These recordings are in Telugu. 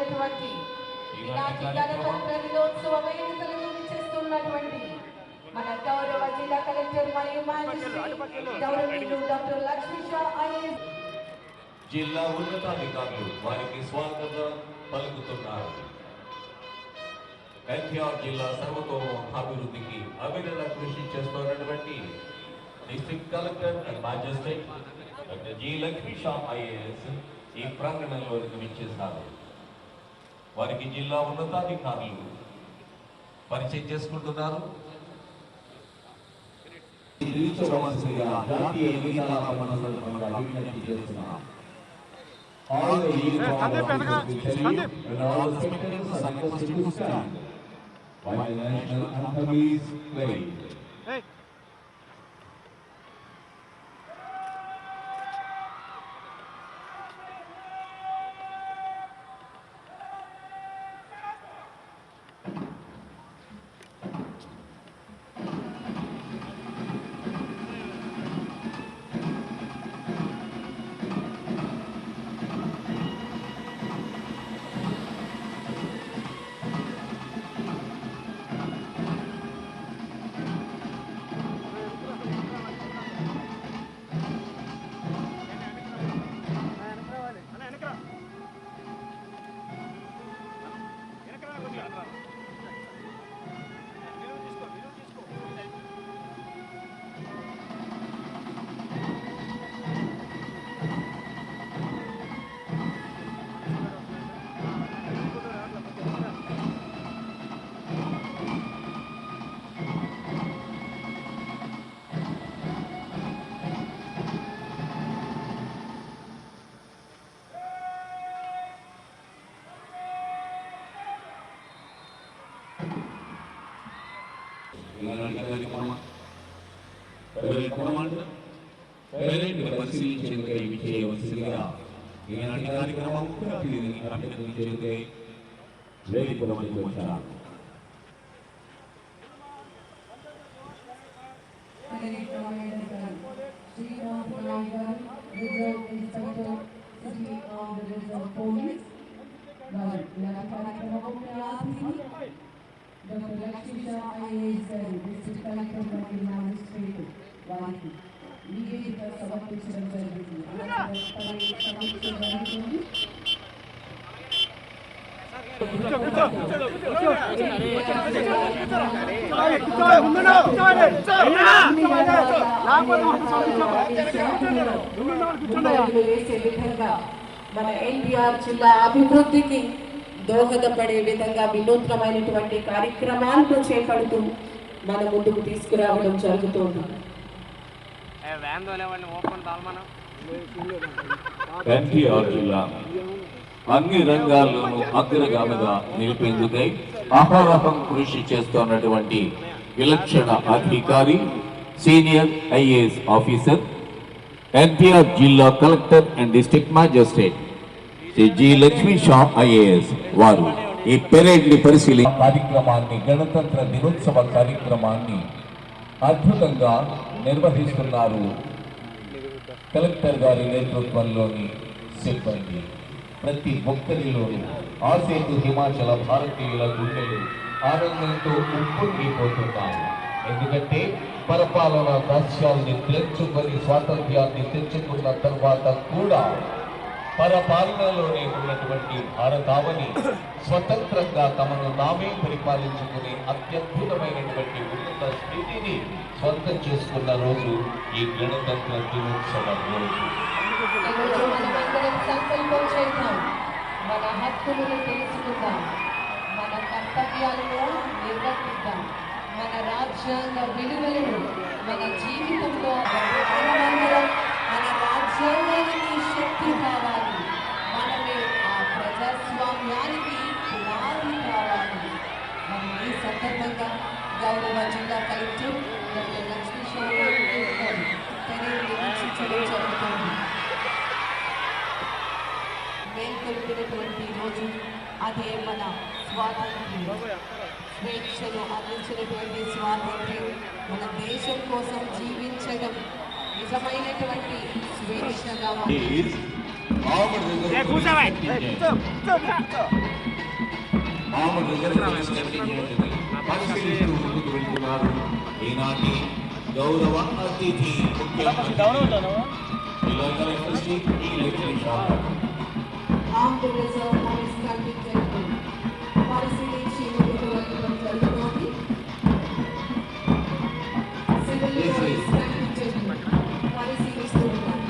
జరుగుతున్నటువంటి ఈనాటి గణతంత్ర దినోత్సవ వేడుకలను చేస్తున్నటువంటి మన గౌరవ జిల్లా కలెక్టర్ మరియు మ్యాజిస్ట్రేట్ గౌరవనీయులు డాక్టర్ లక్ష్మీషా ఐఏఎస్ జిల్లా ఉన్నతాధికారులు వారికి స్వాగతం పలుకుతున్నారు. ఎన్టీఆర్ జిల్లా సర్వతోముఖాభివృద్ధికి అవిరళ కృషి చేస్తున్నటువంటి district collector and magistrate doctor G Lakshmisha IAS ఈ ప్రాంగణంలోకి విచ్చేశారు. వారికి జిల్లా ఉన్నతాధికారులు పరిచయం చేసుకుంటున్నారు. పరిశీలించేందుకై విజయవలసిందిగా ఈనాటి కార్యక్రమం అభినందించేందుకై వేదికలోకి వచ్చారు. డాక్టర్ లక్ష్మీషా ఐఏఎస్ గారు డిస్ట్రిక్ట్ కలెక్టర్ మరియు మ్యాజిస్ట్రేట్ వారికి నివేదిక సమర్పించడం జరుగుతుంది. వేసే విధంగా మన ఎన్టీఆర్ జిల్లా అభివృద్ధికి దోహదపడే విధంగా వినూత్నమైనటువంటి కార్యక్రమాలను చేపడుతూ మన ముందుకు తీసుకురావడం జరుగుతుంది. ఎన్టీఆర్ జిల్లా అన్ని రంగాల్లోనూ అగ్రగామిగా నిలిపేందుకై అహరహం కృషి చేస్తున్నటువంటి విలక్షణ అధికారి సీనియర్ ఐఏఎస్ ఆఫీసర్ ఎన్టీఆర్ జిల్లా collector and district magistrate G Lakshmisha IAS వారు ఈ పెరేడ్ ని పరిశీలించి కార్యక్రమాన్ని గణతంత్ర దినోత్సవ కార్యక్రమాన్ని అద్భుతంగా నిర్వహిస్తున్నారు. కలెక్టర్ గారి నేతృత్వంలోని సిబ్బంది ప్రతి ఒక్కరిలోనూ ఆసేతు హిమాచల భారతీయుల గుండెలు ఆనందంతో ఉప్పొంగిపోతున్నారు. ఎందుకంటే పరిపాలన దాస్యాన్ని తెచ్చుకొని స్వాతంత్ర్యాన్ని తెచ్చుకున్న తర్వాత కూడా పరపాలనలోనే ఉన్నటువంటి భారతావని స్వతంత్రంగా తమను తామే పరిపాలించుకునే అత్యద్భుతమైనటువంటి ఉన్నత స్థితిని స్వంతం చేసుకున్న రోజు ఈ గణతంత్ర దినోత్సవ రోజు. సంకల్పం చేద్దాం, మన హక్కులను తెలుసుకుందాం, మన కర్తవ్యాలను నిర్వర్తిద్దాం, మన రాజ్యాంగ విలువలను మన జీవితంలో మన రాజ్యాంగానికి శక్తి కావాలి. మనమే ఆ ప్రజాస్వామ్యానికి పునాది కావాలి. మనం ఈ సందర్భంగా గౌరవ జిల్లా కలెక్టర్ డాక్టర్ లక్ష్మీషా వీక్షించడం జరుగుతుంది. మేల్కొల్పినటువంటి రోజు అదే మన స్వాతంత్ర్యం, స్వేచ్ఛను అందించినటువంటి స్వాతంత్ర్యం, మన దేశం కోసం జీవించడం నిజమైనటువంటి స్వేచ్ఛగా ఆమె పరిశీలిస్తూ ముందుకు వెళ్తున్నారు ఈనాటి గౌరవ అతిథి Armed Reserve Police Contingent పరిశీలించి ముందుకు వెళ్ళడం జరుగుతోంది. Civil Police Contingent పరిశీలిస్తూ ఉన్నారు.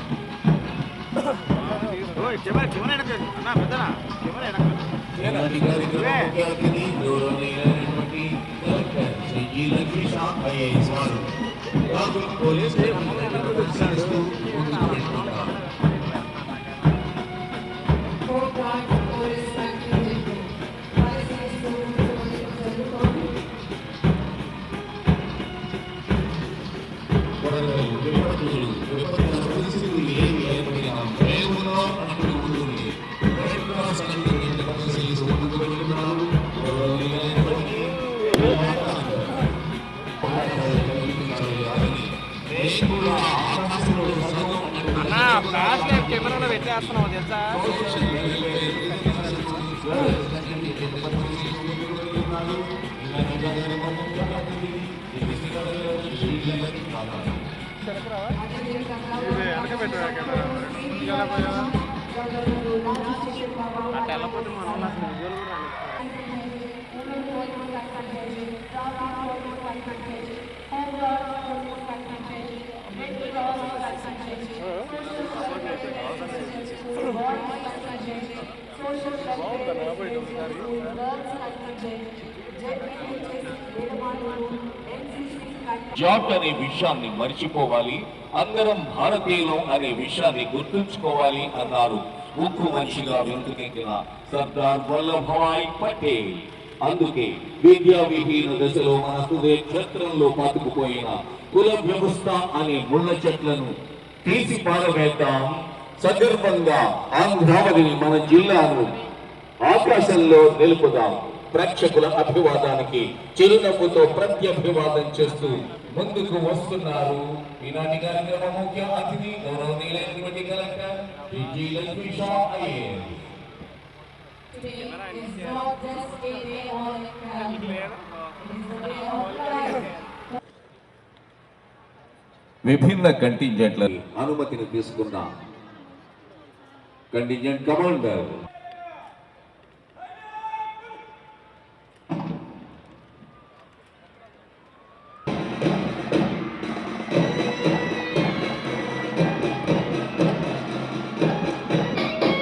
కెమెరాలో పెట్టేస్తున్నావు తెలుసా అట్లా వెళ్ళకపోతే మనం జాట్ అనే విషయాన్ని మర్చిపోవాలి, అందరం భారతీయులం అనే విషయాన్ని గుర్తుంచుకోవాలి అన్నారు ఉక్కు మనిషిగా వెనుకకెక్కిన సర్దార్ వల్లభాయ్ పటేల్. అందుకే విద్యా విహీన దశలో మన హృదయ క్షేత్రంలో పాతుకుపోయిన కుల వ్యవస్థ అనే ముళ్ళ చెట్లను తీసి పారవేద్దాం. సగర్వంగా ఆంధ్రావళిని మన జిల్లాను ఆకాశంలో నిలుపుదాం. ప్రేక్షకుల అభివాదానికి చిరునవ్వుతో ప్రత్యభివాదం చేస్తూ ముందుకు వస్తున్నారు ఈనాటి కార్యక్రమ ముఖ్య అతిథి గౌరవనీయులైనటువంటి కలెక్టర్ జి లక్ష్మీ షా అయ్యర్. విభిన్న కంటింజెంట్ల అనుమతిని తీసుకున్న కంటింజెంట్ కమాండర్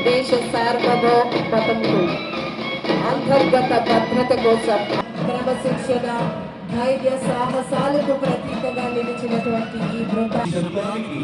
దేశ సార్వభౌమత్వంకు అంతర్గత భద్రత కోసం క్రమశిక్షణ ధైర్య సాహసాలకు ప్రతీకగా నిలిచినటువంటి ఈ బృందానికి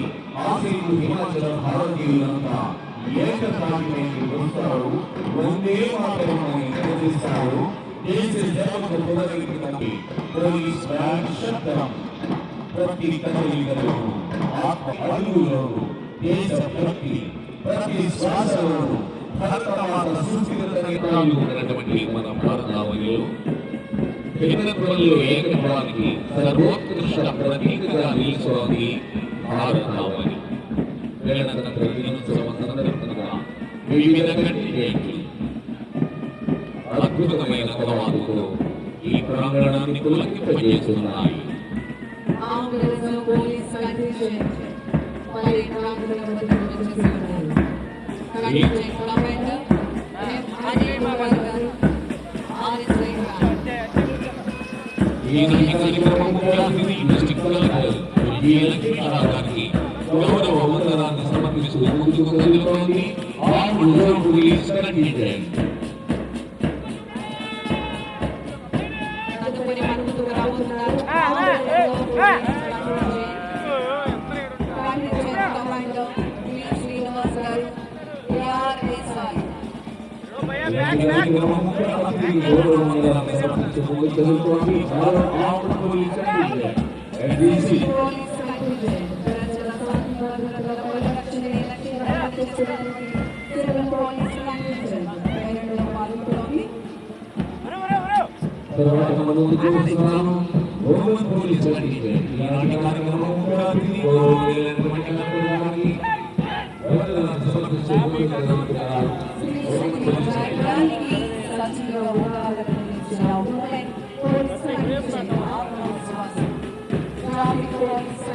ప్రతి శ్వాసలోను భరతమాత సూచితమైనటువంటి మన భారతావనిలో భిన్నత్వంలో ఏకత్వానికి సర్వోత్కృష్ట ప్రతీకగా నిలుస్తోంది భారతావని. గణతంత్ర దినోత్సవం సందర్భంగా వివిధ కంటింజెంట్లు అద్భుతమైన కవాతుతో ఈ ప్రాంగణాన్ని పులకింపజేస్తున్నాయి. గౌరవ వందనాన్ని సమర్పిస్తూ ముందుకు కదులుతోంది పోలీస్ కంటింజెంట్. సచివ ఉదాహరణ ఉమెన్ పోలీస్ ఆత్మవిశ్వాసం ట్రాఫిక్ పోలీస్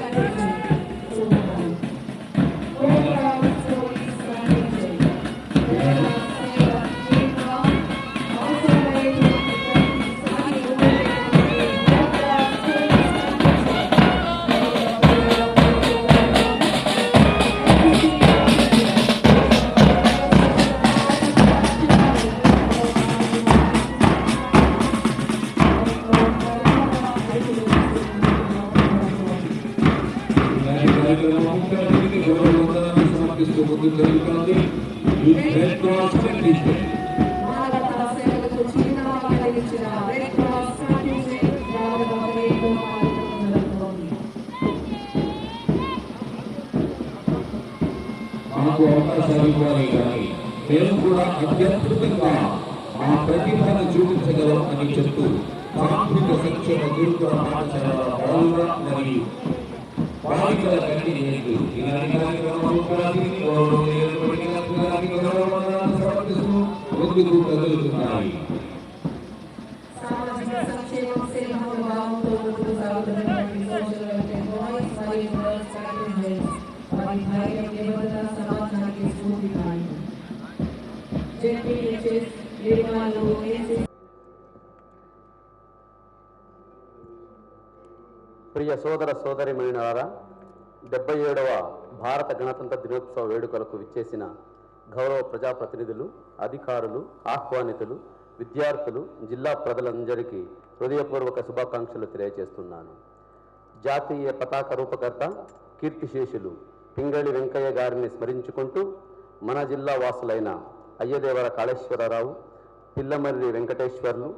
మాకు అవకాశాలు ఇవ్వాలి కానీ మేము కూడా అత్యద్భుతంగా మా ప్రతిభను చూపించగలం అని చెప్తూ సాంఘిక సంక్షేమ గురుకుల పాఠశాల బాలుర మరియు బాలికల కంటిన్యూలు ఇలాంటి కార్యక్రమాలు సమర్పిస్తూ ముందుకు కదులుతున్నాయి. ప్రియ సోదర సోదరీమణులారా, 77వ భారత గణతంత్ర దినోత్సవ వేడుకలకు విచ్చేసిన గౌరవ ప్రజాప్రతినిధులు, అధికారులు, ఆహ్వానితులు, విద్యార్థులు, జిల్లా ప్రజలందరికీ హృదయపూర్వక శుభాకాంక్షలు తెలియజేస్తున్నాను. జాతీయ పతాక రూపకర్త కీర్తిశేషులు పింగళి వెంకయ్య గారిని స్మరించుకుంటూ మన జిల్లా వాసులైన అయ్యదేవర కాళేశ్వరరావు, పిల్లమర్రి వెంకటేశ్వర్లు,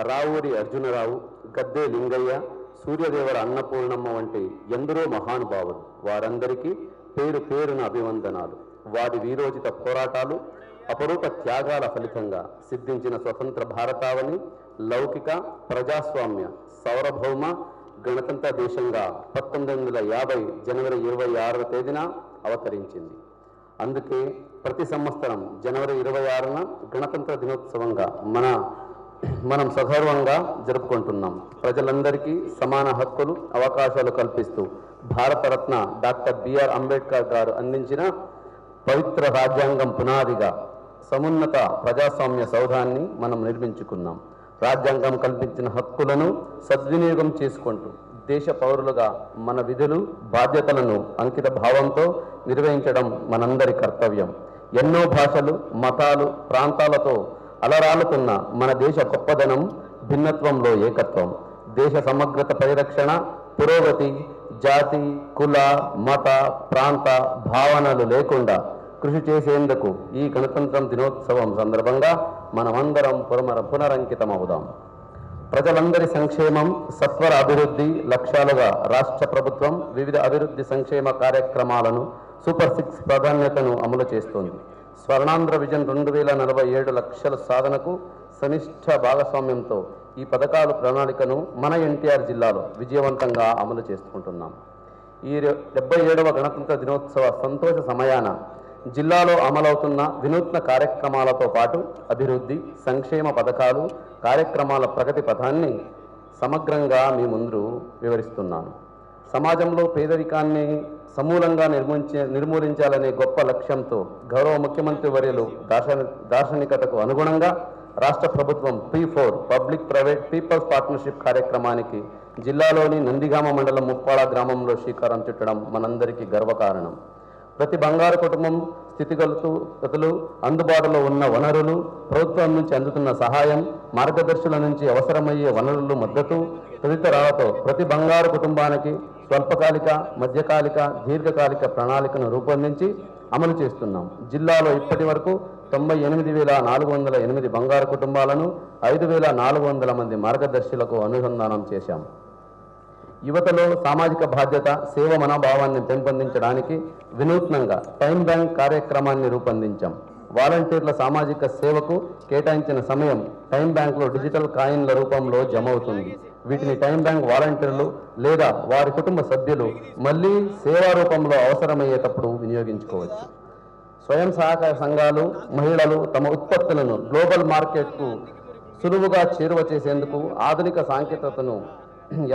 రావూరి అర్జునరావు, గద్దే లింగయ్య, సూర్యదేవర అన్నపూర్ణమ్మ వంటి ఎందరో మహానుభావులు, వారందరికీ పేరు పేరున అభివందనాలు. వారి వీరోచిత పోరాటాలు, అపరూప త్యాగాల ఫలితంగా సిద్ధించిన స్వతంత్ర భారతావని లౌకిక ప్రజాస్వామ్య సార్వభౌమ గణతంత్ర దేశంగా 1950 జనవరి 26వ తేదీన అవతరించింది. అందుకే ప్రతి సంవత్సరం జనవరి 26న గణతంత్ర దినోత్సవంగా మనం సగర్వంగా జరుపుకుంటున్నాం. ప్రజలందరికీ సమాన హక్కులు, అవకాశాలు కల్పిస్తూ భారతరత్న డాక్టర్ బిఆర్ అంబేద్కర్ గారు అందించిన పవిత్ర రాజ్యాంగం పునాదిగా సమున్నత ప్రజాస్వామ్య సౌధాన్ని మనం నిర్మించుకున్నాం. రాజ్యాంగం కల్పించిన హక్కులను సద్వినియోగం చేసుకుంటూ దేశ పౌరులుగా మన విధులు, బాధ్యతలను అంకిత భావంతో నిర్వహించడం మనందరి కర్తవ్యం. ఎన్నో భాషలు, మతాలు, ప్రాంతాలతో అలరాలుతున్న మన దేశ గొప్పదనం భిన్నత్వంలో ఏకత్వం. దేశ సమగ్రత పరిరక్షణ, పురోగతి జాతి, కుల, మత, ప్రాంత భావనలు లేకుండా కృషి చేసేందుకు ఈ గణతంత్ర దినోత్సవం సందర్భంగా మనమందరం పునరంకితమవుదాం. ప్రజలందరి సంక్షేమం, సత్వర అభివృద్ధి లక్ష్యాలుగా రాష్ట్ర ప్రభుత్వం వివిధ అభివృద్ధి సంక్షేమ కార్యక్రమాలను సూపర్ 6 ప్రాధాన్యతను అమలు చేస్తోంది. స్వర్ణాంధ్ర విజన్ 2047 లక్షల సాధనకు సమిష్ట భాగస్వామ్యంతో ఈ పథకాల ప్రణాళికను మన ఎన్టీఆర్ జిల్లాలో విజయవంతంగా అమలు చేసుకుంటున్నాం. ఈ 77వ గణతంత్ర దినోత్సవ సంతోష సమయాన జిల్లాలో అమలవుతున్న వినూత్న కార్యక్రమాలతో పాటు అభివృద్ధి సంక్షేమ పథకాలు, కార్యక్రమాల ప్రగతి పథాన్ని సమగ్రంగా మీ ముందు వివరిస్తున్నాను. సమాజంలో పేదరికాన్ని సమూలంగా నిర్మూలించాలనే గొప్ప లక్ష్యంతో గౌరవ ముఖ్యమంత్రి వర్యులు దార్శనికతకు అనుగుణంగా రాష్ట్ర ప్రభుత్వం P4 public private peoples partnership కార్యక్రమానికి జిల్లాలోని నందిగామ మండలం ముప్పాడ గ్రామంలో శ్రీకారం చుట్టడం మనందరికీ గర్వకారణం. ప్రతి బంగారు కుటుంబం స్థితిగతులు, అందుబాటులో ఉన్న వనరులు, ప్రభుత్వం నుంచి అందుతున్న సహాయం, మార్గదర్శుల నుంచి అవసరమయ్యే వనరులు, మద్దతు తదితరాలతో ప్రతి బంగారు కుటుంబానికి స్వల్పకాలిక, మధ్యకాలిక, దీర్ఘకాలిక ప్రణాళికను రూపొందించి అమలు చేస్తున్నాం. జిల్లాలో ఇప్పటి వరకు 98,408 బంగారు కుటుంబాలను 5,400 మంది మార్గదర్శులకు అనుసంధానం చేశాం. యువతలో సామాజిక బాధ్యత, సేవ మనోభావాన్ని పెంపొందించడానికి వినూత్నంగా టైం బ్యాంక్ కార్యక్రమాన్ని రూపొందించాం. వాలంటీర్ల సామాజిక సేవకు కేటాయించిన సమయం టైం బ్యాంక్లో డిజిటల్ కాయిన్ల రూపంలో జమ అవుతుంది. వీటిని టైం బ్యాంక్ వాలంటీర్లు లేదా వారి కుటుంబ సభ్యులు మళ్ళీ సేవా రూపంలో అవసరమయ్యేటప్పుడు వినియోగించుకోవచ్చు. స్వయం సహకార సంఘాలు, మహిళలు తమ ఉత్పత్తులను గ్లోబల్ మార్కెట్కు సులువుగా చేరువ చేసేందుకు ఆధునిక సాంకేతికతను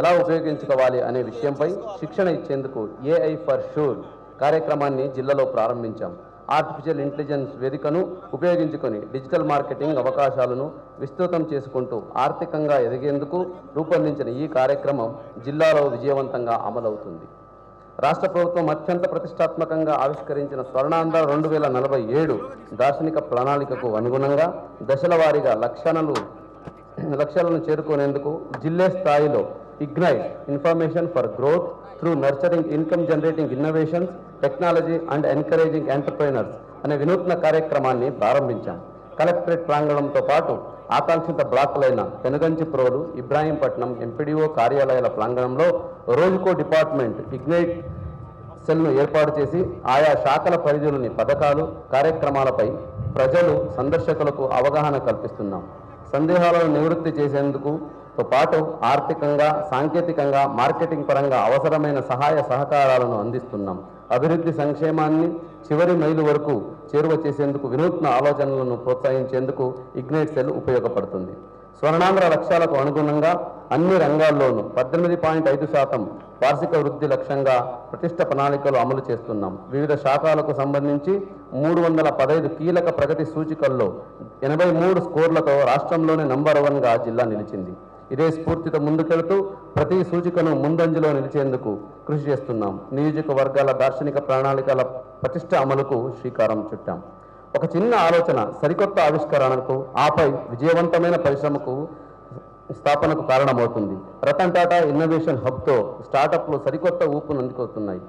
ఎలా ఉపయోగించుకోవాలి అనే విషయంపై శిక్షణ ఇచ్చేందుకు AI ఫర్ షూర్ కార్యక్రమాన్ని జిల్లాలో ప్రారంభించాం. ఆర్టిఫిషియల్ ఇంటెలిజెన్స్ వేదికను ఉపయోగించుకొని డిజిటల్ మార్కెటింగ్ అవకాశాలను విస్తృతం చేసుకుంటూ ఆర్థికంగా ఎదిగేందుకు రూపొందించిన ఈ కార్యక్రమం జిల్లాలో విజయవంతంగా అమలవుతుంది. రాష్ట్ర ప్రభుత్వం అత్యంత ప్రతిష్టాత్మకంగా ఆవిష్కరించిన స్వర్ణాంధ్ర 2047 దార్శనిక ప్రణాళికకు అనుగుణంగా దశల వారీగా లక్ష్యాలను చేరుకునేందుకు జిల్లా స్థాయిలో ignite information for growth through nurturing income generating innovations technology and encouraging entrepreneurs అనే వినూత్న కార్యక్రమాన్ని ప్రారంభించాం. కలెక్టరేట్ ప్రాంగణంతో పాటు ఆకాంక్షిత బ్లాకులైన పెనుగంచిప్రోలు, ఇబ్రాహీంపట్నం ఎంపీడీఓ కార్యాలయాల ప్రాంగణంలో రోజుకో డిపార్ట్మెంట్ ఇగ్నైట్ సెల్ను ఏర్పాటు చేసి ఆయా శాఖల పరిధిలోని పథకాలు కార్యక్రమాలపై ప్రజలు సందర్శకులకు అవగాహన కల్పిస్తున్నాం. సందేహాలను నివృత్తి చేసేందుకు పాటు ఆర్థికంగా సాంకేతికంగా మార్కెటింగ్ పరంగా అవసరమైన సహాయ సహకారాలను అందిస్తున్నాం. అభివృద్ధి సంక్షేమాన్ని చివరి మైలు వరకు చేరువ చేసేందుకు వినూత్న ఆలోచనలను ప్రోత్సహించేందుకు ఇగ్నైట్ సెల్ ఉపయోగపడుతుంది. స్వర్ణాంధ్ర లక్ష్యాలకు అనుగుణంగా అన్ని రంగాల్లోనూ 18.5% వార్షిక వృద్ధి లక్ష్యంగా ప్రతిష్ట ప్రణాళికలు అమలు చేస్తున్నాం. వివిధ శాఖలకు సంబంధించి 315 కీలక ప్రగతి సూచికల్లో 83 స్కోర్లతో రాష్ట్రంలోనే నంబర్ 1గా జిల్లా నిలిచింది. ఇదే స్ఫూర్తితో ముందుకెళ్తూ ప్రతి సూచికను ముందంజలో నిలిచేందుకు కృషి చేస్తున్నాం. నియోజకవర్గాల దార్శనిక ప్రణాళికల పటిష్ట అమలుకు శ్రీకారం చుట్టాం. ఒక చిన్న ఆలోచన సరికొత్త ఆవిష్కరణకు ఆపై విజయవంతమైన పరిశ్రమకు స్థాపనకు కారణమవుతుంది. రతన్ టాటా ఇన్నోవేషన్ హబ్తో స్టార్టప్లు సరికొత్త ఊపును అందుకొస్తున్నాయి.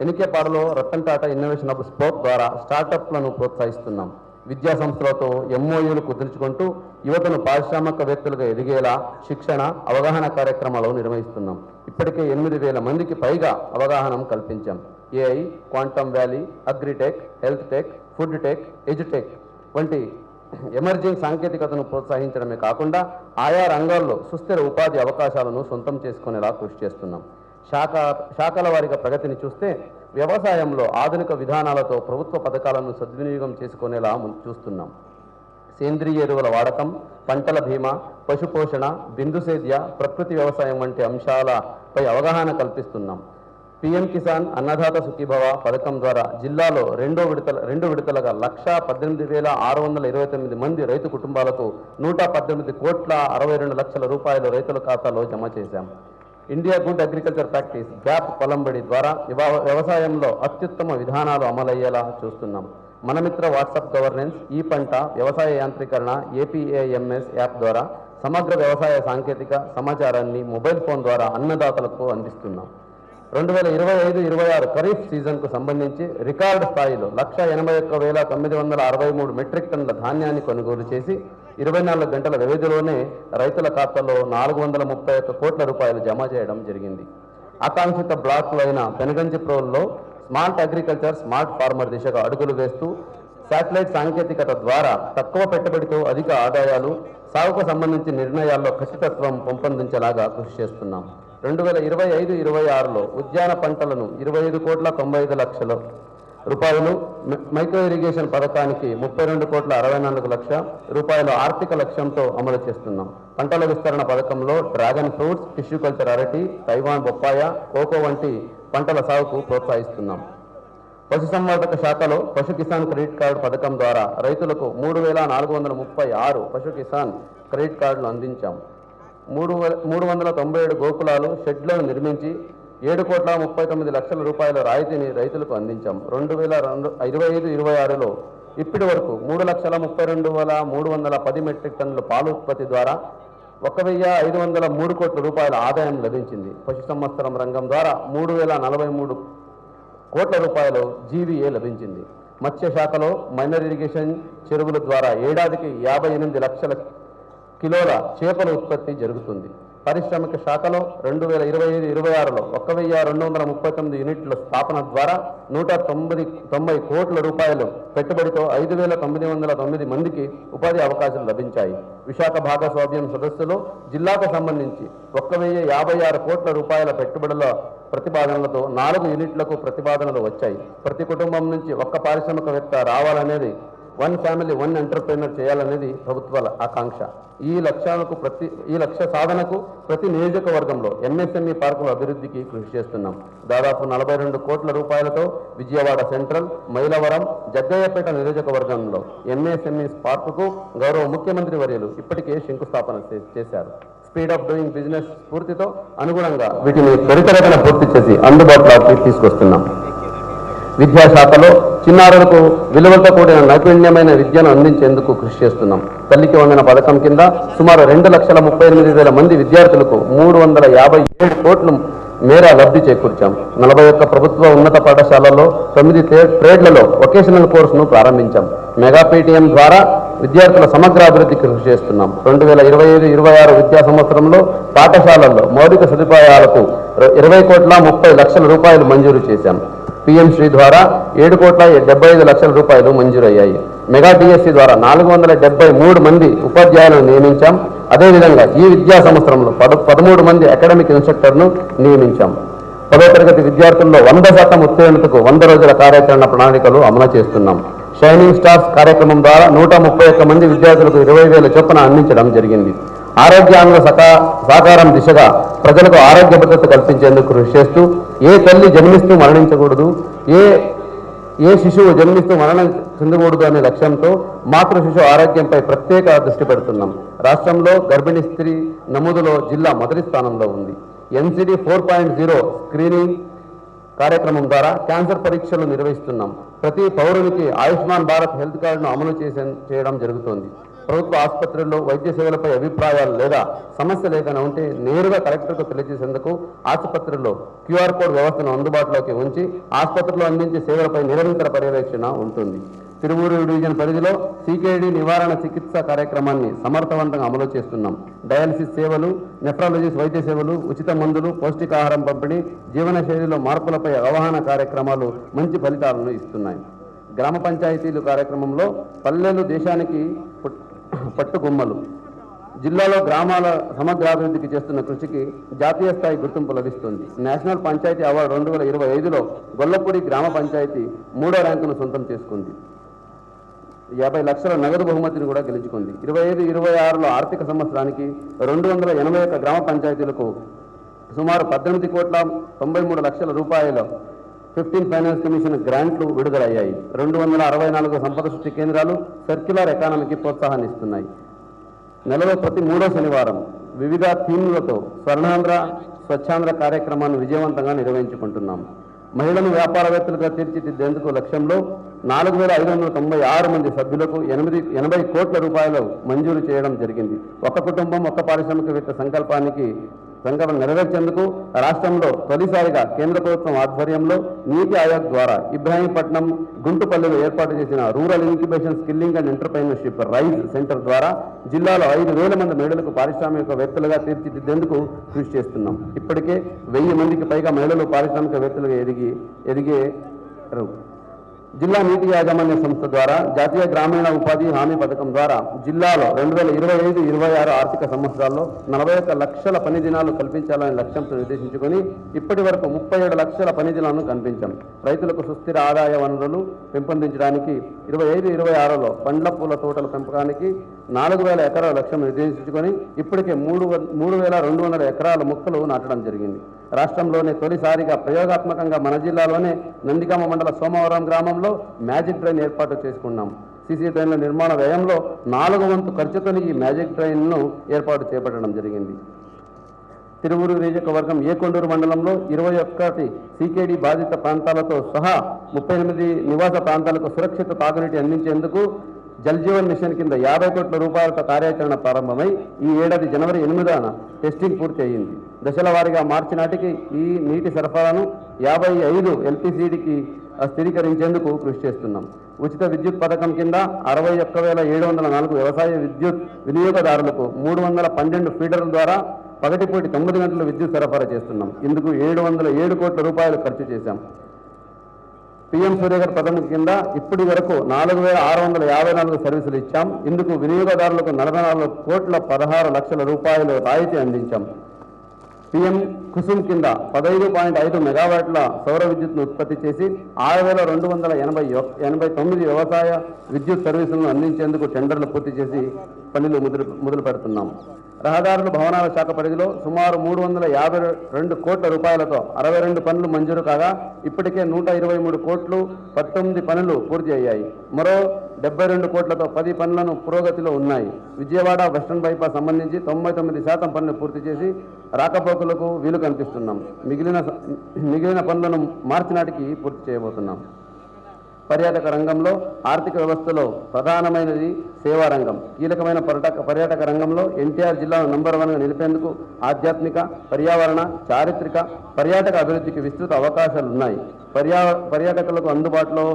ఎనికేపాడులో Ratan Tata innovation hub spoke ద్వారా స్టార్టప్లను ప్రోత్సహిస్తున్నాం. విద్యా సంస్థలతో MOUలు కుదుర్చుకుంటూ యువతను పారిశ్రామికవేత్తలుగా ఎదిగేలా శిక్షణ అవగాహన కార్యక్రమాలు నిర్వహిస్తున్నాం. ఇప్పటికే 8,000 మందికి పైగా అవగాహన కల్పించాం. AI, quantum valley, agritech, health tech, food tech, edutech వంటి ఎమర్జింగ్ సాంకేతికతను ప్రోత్సహించడమే కాకుండా ఆయా రంగాల్లో సుస్థిర ఉపాధి అవకాశాలను సొంతం చేసుకునేలా కృషి చేస్తున్నాం. శాఖల వారిగా ప్రగతిని చూస్తే వ్యవసాయంలో ఆధునిక విధానాలతో ప్రభుత్వ పథకాలను సద్వినియోగం చేసుకునేలా చూస్తున్నాం. సేంద్రియ ఎరువుల వాడకం, పంటల బీమా, పశుపోషణ, బిందు సేద్య, ప్రకృతి వ్యవసాయం వంటి అంశాలపై అవగాహన కల్పిస్తున్నాం. PM కిసాన్ అన్నదాత సుఖీభవ పథకం ద్వారా జిల్లాలో రెండు విడతలుగా 1,18,629 మంది రైతు కుటుంబాలకు 118,62,00,000 రూపాయలు రైతుల ఖాతాలో జమ చేశాం. India good agriculture practice GAP పొలంబడి ద్వారా వ్యవసాయంలో అత్యుత్తమ విధానాలు అమలయ్యేలా చూస్తున్నాం. మనమిత్ర వాట్సాప్ గవర్నెన్స్, ఈ పంట, వ్యవసాయ యాంత్రీకరణ, APAMS యాప్ ద్వారా సమగ్ర వ్యవసాయ సాంకేతిక సమాచారాన్ని మొబైల్ ఫోన్ ద్వారా అన్నదాతలకు అందిస్తున్నాం. 2025-26 ఖరీఫ్ సీజన్కు సంబంధించి రికార్డు స్థాయిలో 181,963 మెట్రిక్ టన్నుల ధాన్యాన్ని కొనుగోలు చేసి 24 గంటల వ్యవధిలోనే రైతుల ఖాతాలో 431 కోట్ల రూపాయలు జమ చేయడం జరిగింది. ఆకాంక్షిత బ్లాకులైన పెనుగంచిప్రోల్లో స్మార్ట్ అగ్రికల్చర్, స్మార్ట్ ఫార్మర్ దిశగా అడుగులు వేస్తూ శాటిలైట్ సాంకేతికత ద్వారా తక్కువ పెట్టుబడితో అధిక ఆదాయాలు, సాగుకు సంబంధించి నిర్ణయాల్లో ఖచ్చితత్వం పెంపొందించేలాగా కృషి చేస్తున్నాం. 2025-26లో ఉద్యాన పంటలను 25,95,00,000 రూపాయలు, మైక్రో ఇరిగేషన్ పథకానికి 32,64,00,000 రూపాయల ఆర్థిక లక్ష్యంతో అమలు చేస్తున్నాం. పంటల విస్తరణ పథకంలో డ్రాగన్ ఫ్రూట్స్, టిష్యూ కల్చర్ అరటి, తైవాన్ బొప్పాయ, కోకో వంటి పంటల సాగుకు ప్రోత్సహిస్తున్నాం. పశుసంవర్ధక శాఖలో పశు కిసాన్ క్రెడిట్ కార్డు పథకం ద్వారా రైతులకు 3,436 పశు కిసాన్ క్రెడిట్ కార్డులు అందించాం. 397 గోకులాలు, షెడ్లను నిర్మించి 7,39,00,000 రూపాయల రాయితీని రైతులకు అందించాం. 2025-26లో ఇప్పటి వరకు 3,32,310 మెట్రిక్ టన్నుల పాలు ఉత్పత్తి ద్వారా 1,503 కోట్ల రూపాయల ఆదాయం లభించింది. పశు సంవత్సరం రంగం ద్వారా 3,043 కోట్ల రూపాయలు GVA లభించింది. మత్స్య శాఖలో మైనర్ ఇరిగేషన్ చెరువుల ద్వారా ఏడాదికి 58 లక్షల కిలోల చేపల ఉత్పత్తి జరుగుతుంది. పారిశ్రామిక శాఖలో 2025-26లో 1,239 యూనిట్ల స్థాపన ద్వారా 190 కోట్ల రూపాయలు పెట్టుబడితో 5,909 మందికి ఉపాధి అవకాశాలు లభించాయి. విశాఖ భాగస్వామ్యం సదస్సులో జిల్లాకు సంబంధించి 1,056 కోట్ల రూపాయల పెట్టుబడుల ప్రతిపాదనలతో 4 యూనిట్లకు ప్రతిపాదనలు వచ్చాయి. ప్రతి కుటుంబం నుంచి ఒక్క పారిశ్రామికవేత్త రావాలనేది వన్ ఫ్యామిలీ వన్ ఎంటర్ప్రైనర్ చేయాలనేది ప్రభుత్వాల ఆకాంక్ష. ఈ లక్ష్య సాధనకు ప్రతి నియోజకవర్గంలో ఎంఎస్ఎంఈ పార్కుల అభివృద్ధికి కృషి చేస్తున్నాం. దాదాపు 42 కోట్ల రూపాయలతో విజయవాడ సెంట్రల్, మైలవరం, జగ్గయ్యపేట నియోజకవర్గంలో ఎంఎస్ఎంఈ పార్కుకు గౌరవ ముఖ్యమంత్రి వర్యులు ఇప్పటికే శంకుస్థాపన చేశారు. స్పీడ్ ఆఫ్ డూయింగ్ బిజినెస్ స్ఫూర్తితో అనుగుణంగా వీటిని త్వరితగతిన పూర్తి చేసి అందుబాటులోకి తీసుకొస్తున్నాం. విద్యాశాఖలో చిన్నారులకు విలువలతో కూడిన నైపుణ్యమైన విద్యను అందించేందుకు కృషి చేస్తున్నాం. తల్లికి వందన పథకం కింద సుమారు 2,38,000 మంది విద్యార్థులకు 357 కోట్ల మేర లబ్ధి చేకూర్చాం. 41 ప్రభుత్వ ఉన్నత పాఠశాలల్లో 9 ట్రేడ్లలో వొకేషనల్ కోర్సును ప్రారంభించాం. మెగా పీటీఎం ద్వారా విద్యార్థుల సమగ్ర అభివృద్ధికి కృషి చేస్తున్నాం. 2025-26 విద్యా సంవత్సరంలో పాఠశాలల్లో మౌలిక సదుపాయాలకు 20,30,00,000 రూపాయలు మంజూరు చేశాం. పిఎం శ్రీ ద్వారా 7,75,00,000 రూపాయలు మంజూరయ్యాయి. మెగా డిఎస్సి ద్వారా 473 మంది ఉపాధ్యాయులను నియమించాం. అదేవిధంగా ఈ విద్యా సంవత్సరంలో 13 మంది అకాడమిక్ ఇన్స్ట్రక్టర్ను నియమించాం. 10వ తరగతి విద్యార్థుల్లో 100% ఉత్తీర్ణతకు 100 రోజుల కార్యాచరణ ప్రణాళికలు అమలు చేస్తున్నాం. షైనింగ్ స్టార్స్ కార్యక్రమం ద్వారా 131 మంది విద్యార్థులకు 20,000 చొప్పున అందించడం జరిగింది. ఆరోగ్యాంగ సాకారం దిశగా ప్రజలకు ఆరోగ్య భద్రత కల్పించేందుకు కృషి చేస్తూ ఏ తల్లి జన్మిస్తూ మరణించకూడదు, ఏ శిశువు జన్మిస్తూ మరణం చెందకూడదు అనే లక్ష్యంతో మాతృ శిశు ఆరోగ్యంపై ప్రత్యేక దృష్టి పెడుతున్నాం. రాష్ట్రంలో గర్భిణీ స్త్రీ నమోదులో జిల్లా మొదటి స్థానంలో ఉంది. ఎన్సిడి 4.0 స్క్రీనింగ్ కార్యక్రమం ద్వారా క్యాన్సర్ పరీక్షలు నిర్వహిస్తున్నాం. ప్రతి పౌరునికి ఆయుష్మాన్ భారత్ హెల్త్ కార్డును అమలు చేయడం జరుగుతోంది. ప్రభుత్వ ఆసుపత్రుల్లో వైద్య సేవలపై అభిప్రాయాలు లేదా సమస్యలు ఏదైనా ఉంటే నేరుగా కలెక్టర్కు తెలియజేసేందుకు ఆసుపత్రుల్లో క్యూఆర్ కోడ్ వ్యవస్థను అందుబాటులోకి ఉంచి ఆసుపత్రిలో అందించే సేవలపై నిరంతర పర్యవేక్షణ ఉంటుంది. తిరువూరు డివిజన్ పరిధిలో సికేడి నివారణ చికిత్స కార్యక్రమాన్ని సమర్థవంతంగా అమలు చేస్తున్నాం. డయాలసిస్ సేవలు, నెఫ్రాలజిస్ట్ వైద్య సేవలు, ఉచిత మందులు, పౌష్టికాహారం పంపిణీ, జీవనశైలిలో మార్పులపై అవగాహన కార్యక్రమాలు మంచి ఫలితాలను ఇస్తున్నాయి. గ్రామ పంచాయతీలు కార్యక్రమంలో పల్లెలు దేశానికి పట్టుగొమ్మలు జిల్లాలో గ్రామాల సమగ్రాభివృద్ధికి చేస్తున్న కృషికి జాతీయ స్థాయి గుర్తింపు లభిస్తుంది. నేషనల్ పంచాయతీ అవార్డు 2025లో గొల్లపూడి గ్రామ పంచాయతీ 3వ ర్యాంకును సొంతం చేసుకుంది. 50 లక్షల నగదు బహుమతిని కూడా గెలుచుకుంది. 25-26లో ఆర్థిక సంవత్సరానికి 281 గ్రామ పంచాయతీలకు సుమారు 18,93,00,000 రూపాయల 15 ఫైనాన్స్ కమిషన్ గ్రాంట్లు విడుదలయ్యాయి. 264 సంపద సృష్టి కేంద్రాలు సర్క్యులర్ ఎకానమీకి ప్రోత్సాహాన్ని ఇస్తున్నాయి. నెలలో ప్రతి 3వ శనివారం వివిధ థీమ్లతో స్వర్ణాంధ్ర స్వచ్ఛాంధ్ర కార్యక్రమాన్ని విజయవంతంగా నిర్వహించుకుంటున్నాం. మహిళలను వ్యాపారవేత్తలుగా తీర్చిదిద్దేందుకు లక్ష్యంలో 4,596 మంది సభ్యులకు 80 కోట్ల రూపాయలు మంజూరు చేయడం జరిగింది. ఒక కుటుంబం ఒక పారిశ్రామికవేత్త సంకల్పం నెరవేర్చేందుకు రాష్ట్రంలో తొలిసారిగా కేంద్ర ప్రభుత్వం ఆధ్వర్యంలో నీతి ఆయోగ్ ద్వారా ఇబ్రాహీంపట్నం, గుంటుపల్లిలో ఏర్పాటు చేసిన rural incubation skilling and entrepreneurship rise centre ద్వారా జిల్లాలో 5,000 మంది మహిళలకు పారిశ్రామికవేత్తలుగా తీర్చిదిద్దేందుకు కృషి చేస్తున్నాం. ఇప్పటికే 1000 మందికి పైగా మహిళలు పారిశ్రామికవేత్తలుగా ఎదిగారు. జిల్లా నీటి యాజమాన్య సంస్థ ద్వారా జాతీయ గ్రామీణ ఉపాధి హామీ పథకం ద్వారా జిల్లాలో 2025-26 ఆర్థిక సంవత్సరాల్లో 41 లక్షల పని దినాలు కల్పించాలనే లక్ష్యంతో నిర్దేశించుకొని ఇప్పటి వరకు 37 లక్షల పని దినాలను కల్పించాం. రైతులకు సుస్థిర ఆదాయ వనరులు పెంపొందించడానికి 25-26లో పండ్ల పూల తోటల పెంపకానికి 4,000 ఎకరాల లక్ష్యం నిర్దేశించుకొని ఇప్పటికే 3,200 ఎకరాల మొక్కలు నాటడం జరిగింది. రాష్ట్రంలోనే తొలిసారిగా ప్రయోగాత్మకంగా మన జిల్లాలోనే నందిగామ మండల సోమవరం గ్రామంలో మ్యాజిక్ డ్రైన్ ఏర్పాటు చేసుకున్నాం. సీసీ డ్రైన్ల నిర్మాణ వ్యయంలో 4వ వంతు ఖర్చుతో ఈ మ్యాజిక్ డ్రైన్ను ఏర్పాటు చేపట్టడం జరిగింది. తిరువూరు నియోజకవర్గం ఏకొండూరు మండలంలో 21 సికేడి బాధిత ప్రాంతాలతో సహా 38 నివాస ప్రాంతాలకు సురక్షిత తాగునీటి అందించేందుకు జల్ జీవన్ మిషన్ కింద 50 కోట్ల రూపాయలతో కార్యాచరణ ప్రారంభమై ఈ ఏడాది జనవరి 8న టెస్టింగ్ పూర్తి అయ్యింది. దశల వారీగా మార్చి నాటికి ఈ నీటి సరఫరాను 55 ఎల్పిసిడికి స్థిరీకరించేందుకు కృషి చేస్తున్నాం. ఉచిత విద్యుత్ పథకం కింద 61,704 వ్యవసాయ విద్యుత్ వినియోగదారులకు 312 ఫీడర్ల ద్వారా పగటిపూటి 9 గంటల విద్యుత్ సరఫరా చేస్తున్నాం. ఇందుకు 707 కోట్ల రూపాయలు ఖర్చు చేశాం. పిఎం సూర్యగర్ పథకం కింద ఇప్పటి వరకు 4,654 సర్వీసులు ఇచ్చాం. ఇందుకు వినియోగదారులకు 44 కోట్ల 16 లక్షల రూపాయలు రాయితీ అందించాం. పిఎం కుసుమ్ కింద 15.5 మెగావాట్ల సౌర విద్యుత్ను ఉత్పత్తి చేసి 6,289 వ్యవసాయ విద్యుత్ సర్వీసులను అందించేందుకు టెండర్లు పూర్తి చేసి పనులు మొదలు పెడుతున్నాం. రహదారుల భవనాల శాఖ పరిధిలో సుమారు 352 కోట్ల రూపాయలతో 62 పనులు మంజూరు కాగా ఇప్పటికే 123 కోట్లు 19 పనులు పూర్తి అయ్యాయి. మరో 72 కోట్లతో 10 పనులను పురోగతిలో ఉన్నాయి. విజయవాడ వెస్టర్న్ బైపాస్ సంబంధించి 99% పనులు పూర్తి చేసి రాకపోకలకు వీలు కల్పిస్తున్నాం. మిగిలిన పనులను మార్చి నాటికి పూర్తి చేయబోతున్నాం. పర్యాటక రంగంలో ఆర్థిక వ్యవస్థలో ప్రధానమైనది సేవా రంగం. కీలకమైన పర్యాటక రంగంలో ఎన్టీఆర్ జిల్లాను నంబర్ 1గా నిలిపేందుకు ఆధ్యాత్మిక, పర్యావరణ, చారిత్రక, పర్యాటక అభివృద్ధికి విస్తృత అవకాశాలు ఉన్నాయి. పర్యాటకులకు అందుబాటులో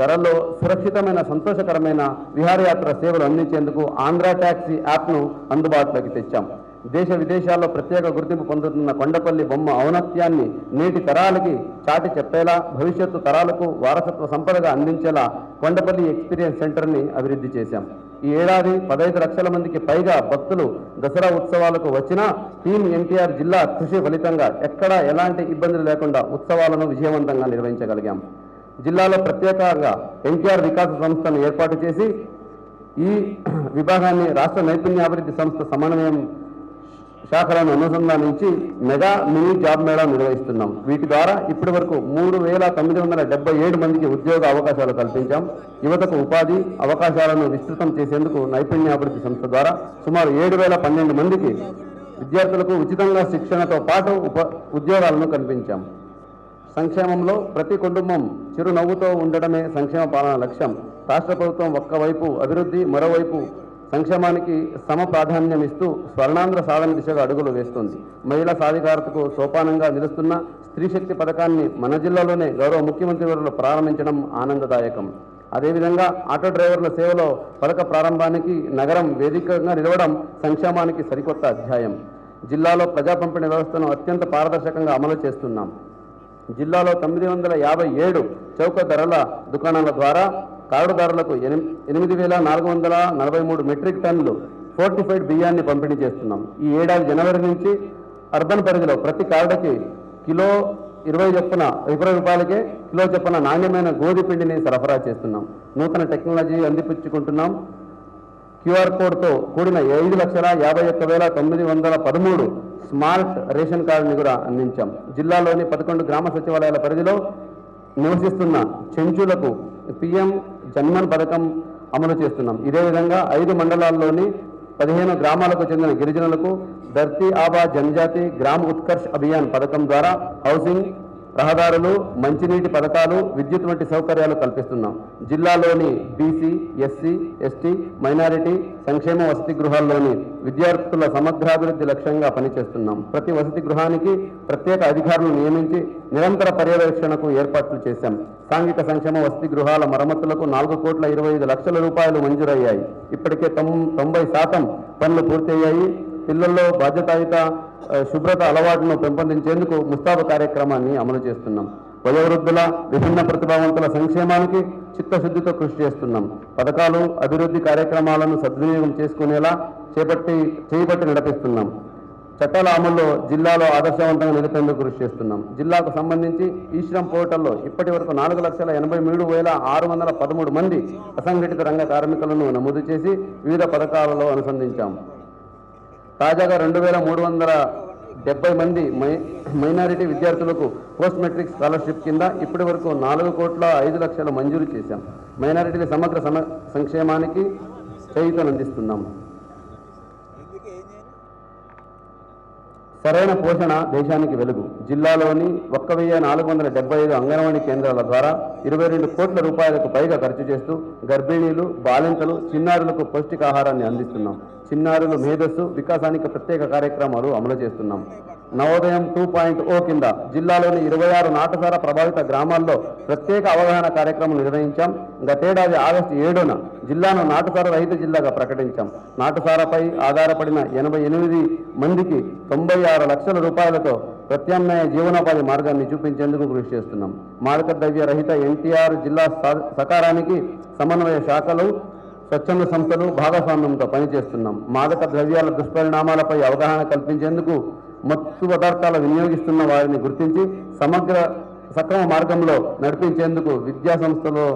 ధరల్లో సురక్షితమైన, సంతోషకరమైన విహారయాత్ర సేవలు అందించేందుకు ఆంధ్ర ట్యాక్సీ యాప్ను అందుబాటులోకి తెచ్చాం. దేశ విదేశాల్లో ప్రత్యేక గుర్తింపు పొందుతున్న కొండపల్లి బొమ్మ ఔన్నత్యాన్ని నేటి తరాలకి చాటి చెప్పేలా, భవిష్యత్తు తరాలకు వారసత్వ సంపదగా అందించేలా కొండపల్లి ఎక్స్పీరియన్స్ సెంటర్ని అభివృద్ధి చేశాం. ఈ ఏడాది 15 లక్షల మందికి పైగా భక్తులు దసరా ఉత్సవాలకు వచ్చినా టీం ఎన్టీఆర్ జిల్లా కృషి ఫలితంగా ఎక్కడా ఎలాంటి ఇబ్బందులు లేకుండా ఉత్సవాలను విజయవంతంగా నిర్వహించగలిగాం. జిల్లాలో ప్రత్యేకంగా ఎన్టీఆర్ వికాస సంస్థను ఏర్పాటు చేసి ఈ విభాగాన్ని రాష్ట్ర నైపుణ్యాభివృద్ధి సంస్థ సమన్వయం శాఖలను అనుసంధానించి మెగా మినీ జాబ్ మేళా నిర్వహిస్తున్నాం. వీటి ద్వారా ఇప్పటి వరకు 3,977 మందికి ఉద్యోగ అవకాశాలు కల్పించాం. యువతకు ఉపాధి అవకాశాలను విస్తృతం చేసేందుకు నైపుణ్యాభివృద్ధి సంస్థ ద్వారా సుమారు 7,012 మందికి విద్యార్థులకు ఉచితంగా శిక్షణతో పాటు ఉద్యోగాలను కల్పించాం. సంక్షేమంలో ప్రతి కుటుంబం చిరునవ్వుతో ఉండడమే సంక్షేమ పాలన లక్ష్యం. రాష్ట్ర ప్రభుత్వం ఒక్కవైపు అభివృద్ధి, మరోవైపు సంక్షేమానికి సమ ప్రాధాన్యం ఇస్తూ స్వర్ణాంధ్ర సాధన దిశగా అడుగులు వేస్తుంది. మహిళా సాధికారతకు సోపానంగా నిలుస్తున్న స్త్రీ శక్తి పథకాన్ని మన జిల్లాలోనే గౌరవ ముఖ్యమంత్రి వర్యులు ప్రారంభించడం ఆనందదాయకం. అదేవిధంగా ఆటో డ్రైవర్ల సేవలో పథక ప్రారంభానికి నగరం వేదికగా నిలవడం సంక్షేమానికి సరికొత్త అధ్యాయం. జిల్లాలో ప్రజా పంపిణీ వ్యవస్థను అత్యంత పారదర్శకంగా అమలు చేస్తున్నాం. జిల్లాలో 957 చౌక ధరల దుకాణాల ద్వారా కార్డుదారులకు 8,443 మెట్రిక్ టన్నులు ఫోర్టిఫైడ్ బియ్యాన్ని పంపిణీ చేస్తున్నాం. ఈ ఏడాది జనవరి నుంచి అర్బన్ పరిధిలో ప్రతి కార్డుకి కిలో 20 రూపాయలకే కిలో చొప్పున నాణ్యమైన గోధి పిండిని సరఫరా చేస్తున్నాం. నూతన టెక్నాలజీ అందిపుచ్చుకుంటున్నాం. క్యూఆర్ కోడ్తో కూడిన 5,51,913 స్మార్ట్ రేషన్ కార్డుని కూడా అందించాం. జిల్లాలోని 11 గ్రామ సచివాలయాల పరిధిలో నివసిస్తున్న చెంచులకు పిఎం జన్మన్ పథకం అమలు చేస్తున్నాం. ఇదే విధంగా 5 మండలాల్లోని 15 గ్రామాలకు చెందిన గిరిజనులకు ధర్తీ ఆబా జనజాతి గ్రామ ఉత్కర్ష్ అభియాన్ పథకం ద్వారా హౌసింగ్, రహదారులు, మంచినీటి పథకాలు, విద్యుత్ వంటి సౌకర్యాలు కల్పిస్తున్నాం. జిల్లాలోని బీసీ, ఎస్సీ, ఎస్టీ, మైనారిటీ సంక్షేమ వసతి గృహాల్లోని విద్యార్థుల సమగ్రాభివృద్ధి లక్ష్యంగా పనిచేస్తున్నాం. ప్రతి వసతి గృహానికి ప్రత్యేక అధికారులను నియమించి నిరంతర పర్యవేక్షణకు ఏర్పాట్లు చేశాం. సాంఘిక సంక్షేమ వసతి గృహాల మరమ్మతులకు 4,25,00,000 రూపాయలు మంజూరయ్యాయి. ఇప్పటికే 90% పనులు పూర్తయ్యాయి. పిల్లల్లో బాధ్యతాయుత శుభ్రత అలవాటును పెంపొందించేందుకు ముస్తాబు కార్యక్రమాన్ని అమలు చేస్తున్నాం. వయోవృద్ధుల, విభిన్న ప్రతిభావంతుల సంక్షేమానికి చిత్తశుద్ధితో కృషి చేస్తున్నాం. పథకాలు, అభివృద్ధి కార్యక్రమాలను సద్వినియోగం చేసుకునేలా చేపట్టి నడిపిస్తున్నాం. చట్టాల అమల్లో జిల్లాలో ఆదర్శవంతంగా నిలిపేందుకు కృషి చేస్తున్నాం. జిల్లాకు సంబంధించి ఈశ్రమ్ పోర్టల్లో ఇప్పటి వరకు 4,83,613 మంది అసంఘటిత రంగ కార్మికులను నమోదు చేసి వివిధ పథకాలలో అనుసంధించాం. తాజాగా 2,370 మంది మైనారిటీ విద్యార్థులకు పోస్ట్ మెట్రిక్ స్కాలర్షిప్ కింద ఇప్పటి వరకు 4,05,00,000 మంజూరు చేశాం. మైనారిటీల సమగ్ర సంక్షేమానికి చేయూతనందిస్తున్నాం. సరైన పోషణ దేశానికి వెలుగు. జిల్లాలోని 1,475 అంగన్వాడీ కేంద్రాల ద్వారా 22 కోట్ల రూపాయలకు పైగా ఖర్చు చేస్తూ గర్భిణీలు, బాలింతలు, చిన్నారులకు పౌష్టికాహారాన్ని అందిస్తున్నాం. చిన్నారుల మేధస్సు వికాసానికి ప్రత్యేక కార్యక్రమాలు అమలు చేస్తున్నాం. నవోదయం 2.0 కింద జిల్లాలోని 26 నాటసార ప్రభావిత గ్రామాల్లో ప్రత్యేక అవగాహన కార్యక్రమం నిర్వహించాం. గతేడాది ఆగస్టు 7న జిల్లాను నాటసార రహిత జిల్లాగా ప్రకటించాం. నాటసారపై ఆధారపడిన 88 మందికి 96 లక్షల రూపాయలతో ప్రత్యామ్నాయ జీవనోపాధి మార్గాన్ని చూపించేందుకు కృషి చేస్తున్నాం. మాదక ద్రవ్య రహిత ఎన్టీఆర్ జిల్లా సకారానికి సమన్వయ శాఖలు, స్వచ్ఛంద సంస్థలు భాగస్వామ్యంతో పనిచేస్తున్నాం. మాదక ద్రవ్యాల దుష్పరిణామాలపై అవగాహన కల్పించేందుకు మత్తు పదార్థాల వినియోగిస్తున్న వారిని గుర్తించి సక్రమ మార్గంలో నడిపించేందుకు విద్యా సంస్థలో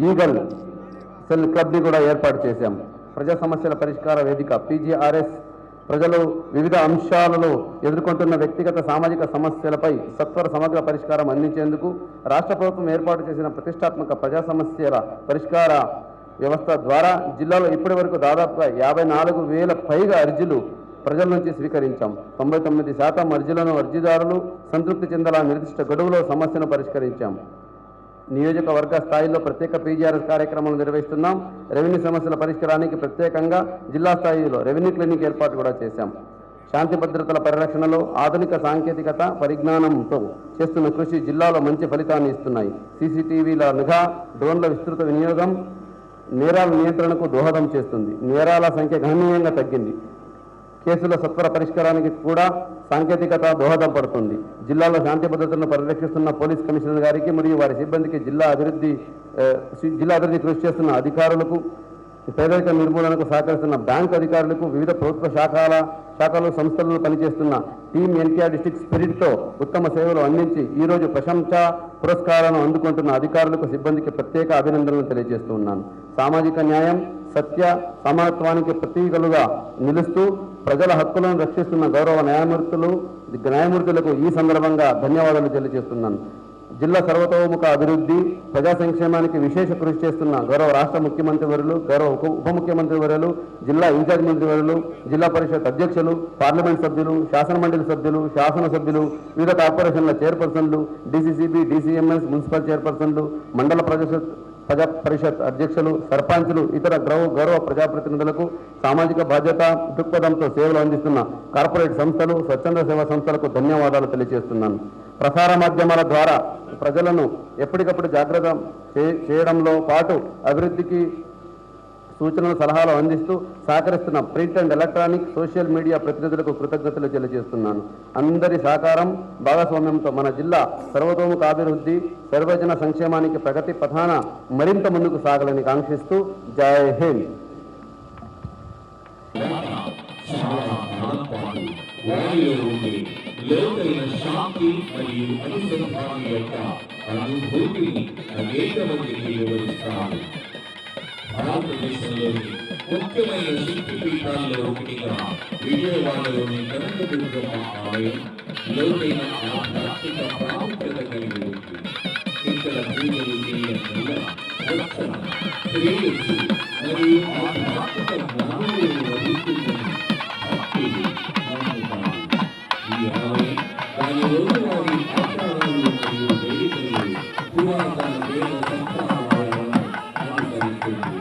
ఈగల్ సెల్ క్లబ్ని కూడా ఏర్పాటు చేశాం. ప్రజా సమస్యల పరిష్కార వేదిక PGRS ప్రజలు వివిధ అంశాలలో ఎదుర్కొంటున్న వ్యక్తిగత సామాజిక సమస్యలపై సత్వర సమగ్ర పరిష్కారం అందించేందుకు రాష్ట్ర ప్రభుత్వం ఏర్పాటు చేసిన ప్రతిష్టాత్మక ప్రజా సమస్యల పరిష్కార వ్యవస్థ ద్వారా జిల్లాలో ఇప్పటి వరకు దాదాపుగా 54,000 పైగా అర్జీలు ప్రజల నుంచి స్వీకరించాం. 99% అర్జీలను అర్జీదారులు సంతృప్తి చెందేలా నిర్దిష్ట గడువులో సమస్యను పరిష్కరించాం. నియోజకవర్గ స్థాయిలో ప్రత్యేక PGRS కార్యక్రమాలు నిర్వహిస్తున్నాం. రెవెన్యూ సమస్యల పరిష్కారానికి ప్రత్యేకంగా జిల్లా స్థాయిలో రెవెన్యూ క్లినిక్ ఏర్పాటు కూడా చేశాం. శాంతి భద్రతల పరిరక్షణలో ఆధునిక సాంకేతికత పరిజ్ఞానంతో చేస్తున్న కృషి జిల్లాలో మంచి ఫలితాన్ని ఇస్తున్నాయి. CCTVల నిఘా, డ్రోన్ల విస్తృత వినియోగం నేరాల నియంత్రణకు దోహదం చేస్తుంది. నేరాల సంఖ్య గణనీయంగా తగ్గింది. కేసుల సత్వర పరిష్కారానికి కూడా సాంకేతికత దోహదపడుతుంది. జిల్లాలో శాంతి భద్రతలను పరిరక్షిస్తున్న పోలీస్ కమిషనర్ గారికి మరియు వారి సిబ్బందికి జిల్లా అభివృద్ధి కృషి చేస్తున్న అధికారులకు, పేదరిక నిర్మూలనకు సహకరిస్తున్న బ్యాంకు అధికారులకు, వివిధ ప్రభుత్వ శాఖలు సంస్థలలో పనిచేస్తున్న టీమ్ NTR డిస్ట్రిక్ట్ స్పిరిట్తో ఉత్తమ సేవలు అందించి ఈరోజు ప్రశంసా పురస్కారాలను అందుకుంటున్న అధికారులకు, సిబ్బందికి ప్రత్యేక అభినందనలు తెలియజేస్తున్నాను. సామాజిక న్యాయం, సత్య, సమానత్వానికి ప్రతీకలుగా నిలుస్తూ ప్రజల హక్కులను రక్షిస్తున్న గౌరవ న్యాయమూర్తులకు ఈ సందర్భంగా ధన్యవాదాలు తెలియజేస్తున్నాను. జిల్లా సర్వతోముఖ అభివృద్ధి, ప్రజా సంక్షేమానికి విశేష కృషి చేస్తున్న గౌరవ రాష్ట్ర ముఖ్యమంత్రి వర్యులు, గౌరవ ఉప ముఖ్యమంత్రి వర్యులు, జిల్లా ఇన్ఛార్జ్ మంత్రి వర్యులు, జిల్లా పరిషత్ అధ్యక్షులు, పార్లమెంట్ సభ్యులు, శాసనమండలి సభ్యులు, శాసనసభ్యులు, వివిధ కార్పొరేషన్ల చైర్పర్సన్లు, DCCB, DCMS, మున్సిపల్ చైర్పర్సన్లు, మండల ప్రజా పరిషత్ అధ్యక్షులు, సర్పంచులు, ఇతర గౌరవ ప్రజాప్రతినిధులకు, సామాజిక బాధ్యత దృక్పథంతో సేవలు అందిస్తున్న కార్పొరేట్ సంస్థలు, స్వచ్ఛంద సేవా సంస్థలకు ధన్యవాదాలు తెలియజేస్తున్నాను. ప్రసార మాధ్యమాల ద్వారా ప్రజలను ఎప్పటికప్పుడు జాగ్రత్త చేయడంలో పాటు అభివృద్ధికి సూచనలు, సలహాలు అందిస్తూ సహకరిస్తున్న print and electronic, social media ప్రతినిధులకు కృతజ్ఞతలు తెలియజేస్తున్నాను. అందరి సహకారం, భాగస్వామ్యంతో మన జిల్లా సర్వతోముఖ అభివృద్ధి, సర్వజన సంక్షేమానికి ప్రగతి పథాన మరింత ముందుకు సాగాలని కాంక్షిస్తూ జై హింద్. శాంతి మరియు అనుసంధానం యొక్క అనుభూతిని అనేక మందికి వివరిస్తారు. భారతదేశంలోని ముఖ్యమైన శక్తి పీఠాల్లో ఒకటిగా విజయవాడలోని కనకదుర్గమ్మ ఆలయం లోతైన ఆధ్యాత్మిక ప్రాముఖ్యత కలిగి ఉంది. ఇక్కడ పూజలు చేయడం వల్ల రక్షణ, శ్రేయస్సు మరియు ఆధ్యాత్మిక జ్ఞానాన్ని లభిస్తుందని భక్తులు నమ్ముతారు. ఈ ఆలయం దాని రోజువారీ ఆచారాలు మరియు వేడుకలు పురాతన వేద సంప్రదాయాలను అనుసరిస్తుంది.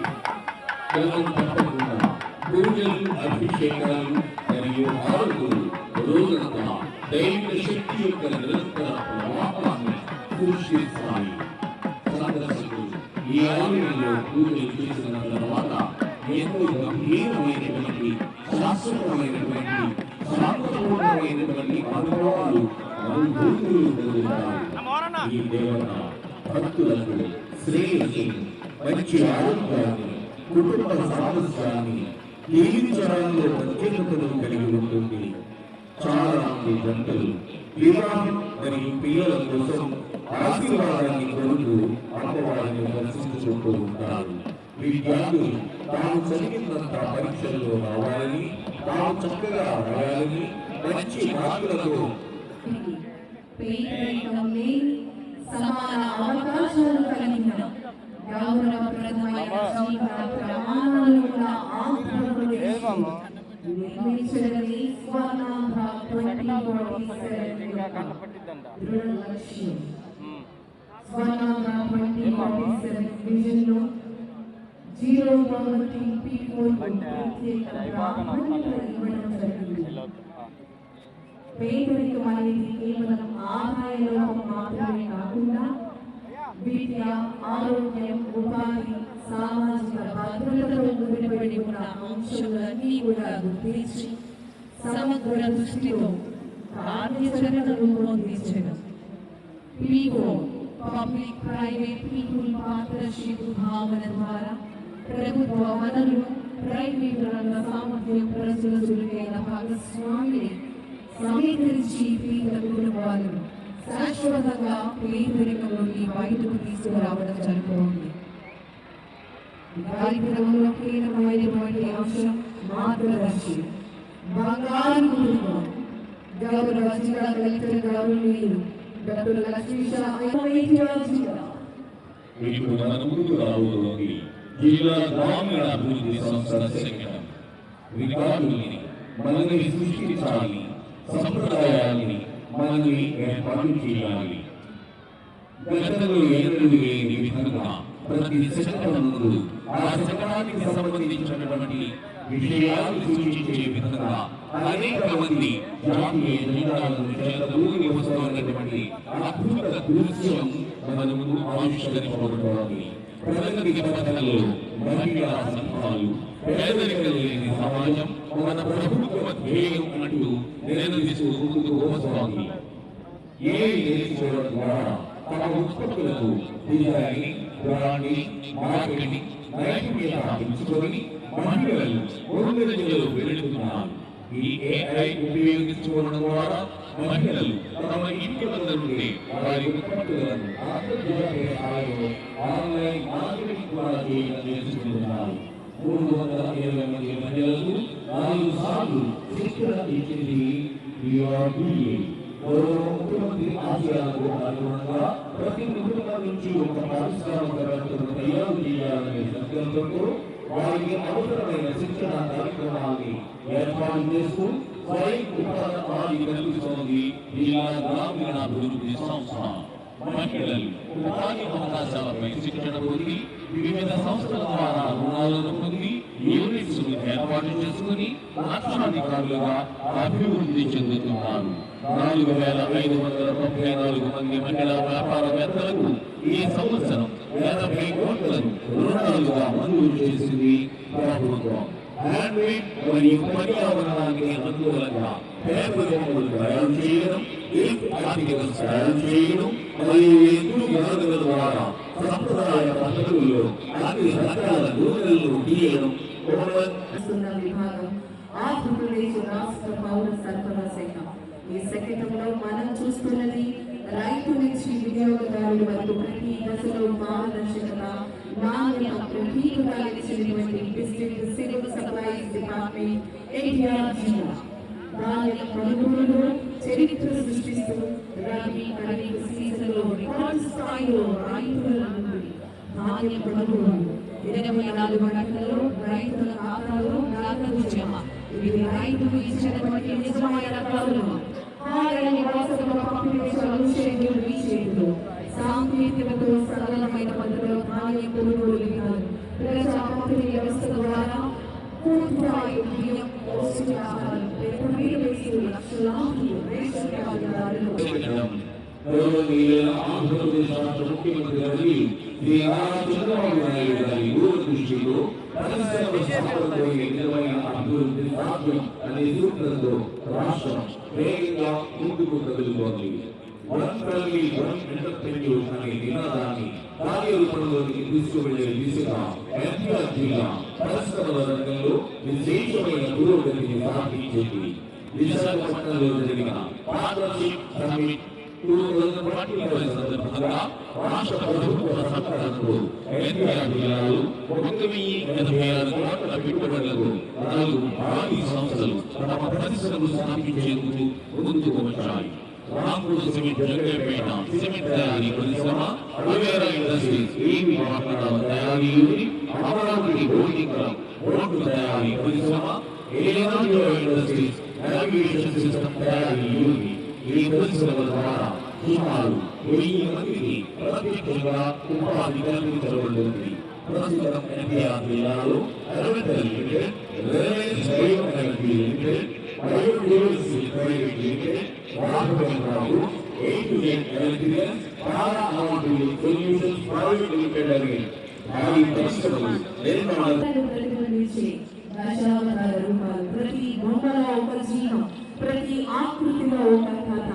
క్రమం తప్పకుండా పూజలు, అభిషేకాలు మరియు ఆరుతులు రోజంతా దైవిక శక్తి యొక్క నిరంతర ప్రవాహాన్ని సృష్టిస్తాయి. సందర్శకులు ఈ ఆలయంలో పూజలు చేసిన తర్వాత ఎంతో గంభీరమైనటువంటి, శాశ్వతమైనటువంటి, శాంతపూర్ణమైనటువంటి అనుభవాలు, అనుభూతులు పొందుతారు. ఈ దేవత భక్తులకు శ్రేయస్సుని, మంచి ఆరోగ్యాన్ని, కుటుంబ సామర్థ్యాన్ని, జీవించడంలో ప్రత్యేకతను కలిగి ఉంటుంది. చాలా మంది జంటలు వివాహం మరియు పిల్లల కోసం ఆశీర్వాదాన్ని కొడుతూ అమ్మవారిని దర్శించుకుంటూ ఉంటారు. విద్యార్థులు తాము చదివినంత పరీక్షల్లో రావాలని, తాము చక్కగా రాయాలని, మంచి మార్కులతో సమాన అవకాశాలు కలిగిన గౌరవప్రదమైన జీవన ప్రమాణాలను నిర్మించడమే స్వర్ణాంధ్ర 2047 లక్ష్యం. స్వర్ణాంధ్ర 2047 విజన్లో జీరో పావర్టీ పీపుల్ ప్రత్యేక ప్రాధాన్యత ఇవ్వడం జరిగింది. పేదరికం అనేది కేవలం ఆదాయ లోపం మాత్రమే కాకుండా విద్య, ఆరోగ్యం, ఉపాధి, సామాజిక భద్రతతో ముడిపడి ఉన్న అంశాలన్నీ కూడా గుర్తించి సమగ్ర దృష్టితో కార్యాచరణను రూపొందించడం. PIPO public private people partnership భావన ద్వారా ప్రభుత్వ వనరులు, ప్రైవేటు రంగ సామర్థ్యం, ప్రజల చురుకైన భాగస్వామిని సమీకరించి పీడిత కుటుంబాలను శాశ్వతంగా పేదరికంలోకి బయటకు తీసుకురావడం జరుగుతోంది. ఈ కార్యక్రమంలో కీలకమైనటువంటి అంశం మార్గదర్శి బంగారు కుటుంబం. గౌరవ జిల్లా కలెక్టర్ గౌరవనీయులు డాక్టర్ లక్ష్మీషా ఇప్పుడు మన ముందుకు రాబోతోంది జిల్లా గ్రామీణ అభివృద్ధి సంస్థల శిక్షణ. రికార్డుల్ని మనల్ని సృష్టించాలి, సంప్రదాయాల్ని మనల్ని ఏర్పాటు చేయాలి. గతంలో ఎన్నడూ లేని విధంగా ప్రతి శకటం ముందు ఆ శకటానికి సంబంధించినటువంటి విషయాలు సూచించే విధంగా అనేక మంది జాతీయ జెండాలను చేతబూని వస్తున్నటువంటి అద్భుత దృశ్యం మన ముందు ఆవిష్కరించబడుతోంది. ప్రగతి పథకంలో మహిళా సంఘాలు, పేదరికం లేని సమాజం మన ప్రభుత్వ ధ్యేయం అంటూ నిలదీస్తూ ముందుకు వస్తోంది. ఏమి నేర్చుకోవడం ద్వారా తమ ఉత్పత్తులకు డిజైనింగ్, బ్రాండింగ్, మార్కెటింగ్ నైపుణ్యత పెంచుకొని మహిళలు ముందంజలో వెళుతున్నారు. ఈ AI ఉపయోగించుకోవడం ద్వారా మహిళలు తమ ఇంటి వద్ద నుండి వారి ఉత్పత్తులను అంతర్జాతీయ స్థాయిలో ఆన్లైన్ మార్కెటింగ్ ద్వారా చేయడం నేర్చుకుంటున్నారు. 320 మంది మహిళలకు 4 సార్లు శిక్షణ ఇచ్చింది URDA. ముఖ్యమంత్రి ఆశయాలకు అనుగుణంగా ప్రతి కుటుంబం నుంచి ఒక పారిశ్రామికవేత్తను తయారు చేయాలనే సంకల్పంతో వారికి అవసరమైన శిక్షణ కార్యక్రమాన్ని ఏర్పాటు చేస్తూ స్వయం ఉపాధి కల్పిస్తోంది జిల్లా గ్రామీణాభివృద్ధి సంస్థ. మహిళలు ఉపాధి అవకాశాలపై శిక్షణ పొంది వివిధ సంస్థల ద్వారా రుణాలను పొంది యూనిట్స్ ఏర్పాటు చేసుకుని లక్షాధికారులుగా అభివృద్ధి చెందుతున్నారు. 4,534 మంది మహిళా వ్యాపారవేత్తలకు ఈ సంవత్సరం 80 కోట్లను రుణాలుగా మంజూరు చేసింది ప్రభుత్వం. హ్యాండ్మేడ్ మరియు పర్యావరణానికి అనుకూలంగా పేపర్ బొమ్మలు తయారు చేయడం, ఆర్టికల్స్ తయారు చేయడం మరియు ఎదురు గానుగల ద్వారా సంప్రదాయ పద్ధతుల్లో అన్ని రకాల నూనెలను తీయడం విభాగం ఆంధ్రప్రదేశ్ రాష్ట్ర పౌర సరఫరా శాఖ. ఈ శకటంలో మనం చూస్తున్నది రైతు నుంచి వినియోగదారుల వరకు ప్రతి దశలో పారదర్శకత, నాణ్యత ప్రతీకగా నిలిచినటువంటి district civil supplies department NTR జిల్లా. ధాన్యం కొనుగోలులో చరిత్ర సృష్టిస్తూ రబీ ఖరీఫ్ సీజన్లో రికార్డు స్థాయిలో రైతుల నుండి ధాన్యం కొనుగోలు 24 గంటల్లో రైతుల ఖాతాలో నగదు జమ. ఇది రైతులు ఇచ్చినటువంటి నిజమైన రకాలు. సాంకేతికతో సరళమైన పద్ధతిలో ధాన్యం కొనుగోలు విధానం ప్రజా పంపిణీ వ్యవస్థ ద్వారా పూర్తిస్థాయి బియ్యం, పౌష్టికాహారం పెట్టుబడి వేసి లక్షలాది రేషన్ కార్డుదారులు ఆంధ్రప్రదేశ్ రాష్ట్ర ముఖ్యమంత్రి గారి శ్రీ నారా చంద్రబాబు నాయుడు గారి దూరదృష్టిలో పరిశ్రమ స్థాపనలో నిజమైన అభివృద్ధి సాధ్యం అనే సూత్రంతో రాష్ట్రం వేగంగా ముందుకు కదులుతోంది. వన్ ఫ్యామిలీ వన్ ఎంటర్ప్రెన్యూర్ అనే నినాదాన్ని కార్యరూపంలోకి తీసుకువెళ్లే దిశగా ఎన్టీఆర్ జిల్లా పరిశ్రమల రంగంలో విశేషమైన పురోగతిని సాధించింది. విశాఖపట్నంలో జరిగిన పార్ట్నర్షిప్ సమ్మిట్ 2025 సందర్భంగా రాష్ట్ర ప్రభుత్వ సహకారంతో ఎన్టీఆర్ జిల్లాలో 1,086 కోట్ల పెట్టుబడులకు 4 భారీ సంస్థలు తమ పరిశ్రమలు స్థాపించేందుకు ముందుకు వచ్చాయి. రాంపూర్ సిమెంట్ జగ్గైపేట సిమెంట్ తయారీ పరిశ్రమ, అవేరా ఇండస్ట్రీస్ ఈవీ వాహనాల తయారీ unit, Amaravati holding club road తయారీ పరిశ్రమ, ఏనాడు ఇండస్ట్రీస్ నావిగేషన్ సిస్టమ్ తయారీ యూనిట్. ఈ పరిశ్రమల ద్వారా సుమారు 1000 మందికి ప్రత్యేకంగా ఉపాధి కల్పించబడుతుంది. ప్రస్తుతం ఎన్టీఆర్ జిల్లాలో electrical limited, Reliance bio energy limited, biofuels private limited, Raghavendra Rao, A2Z electrical, Tata automobile solutions private limited అనే భారీ పరిశ్రమలు దశావతార రూపాలు, ప్రతి బొమ్మలో ఒక జీవం, ప్రతి ఆకృతిలో ఒక కథ.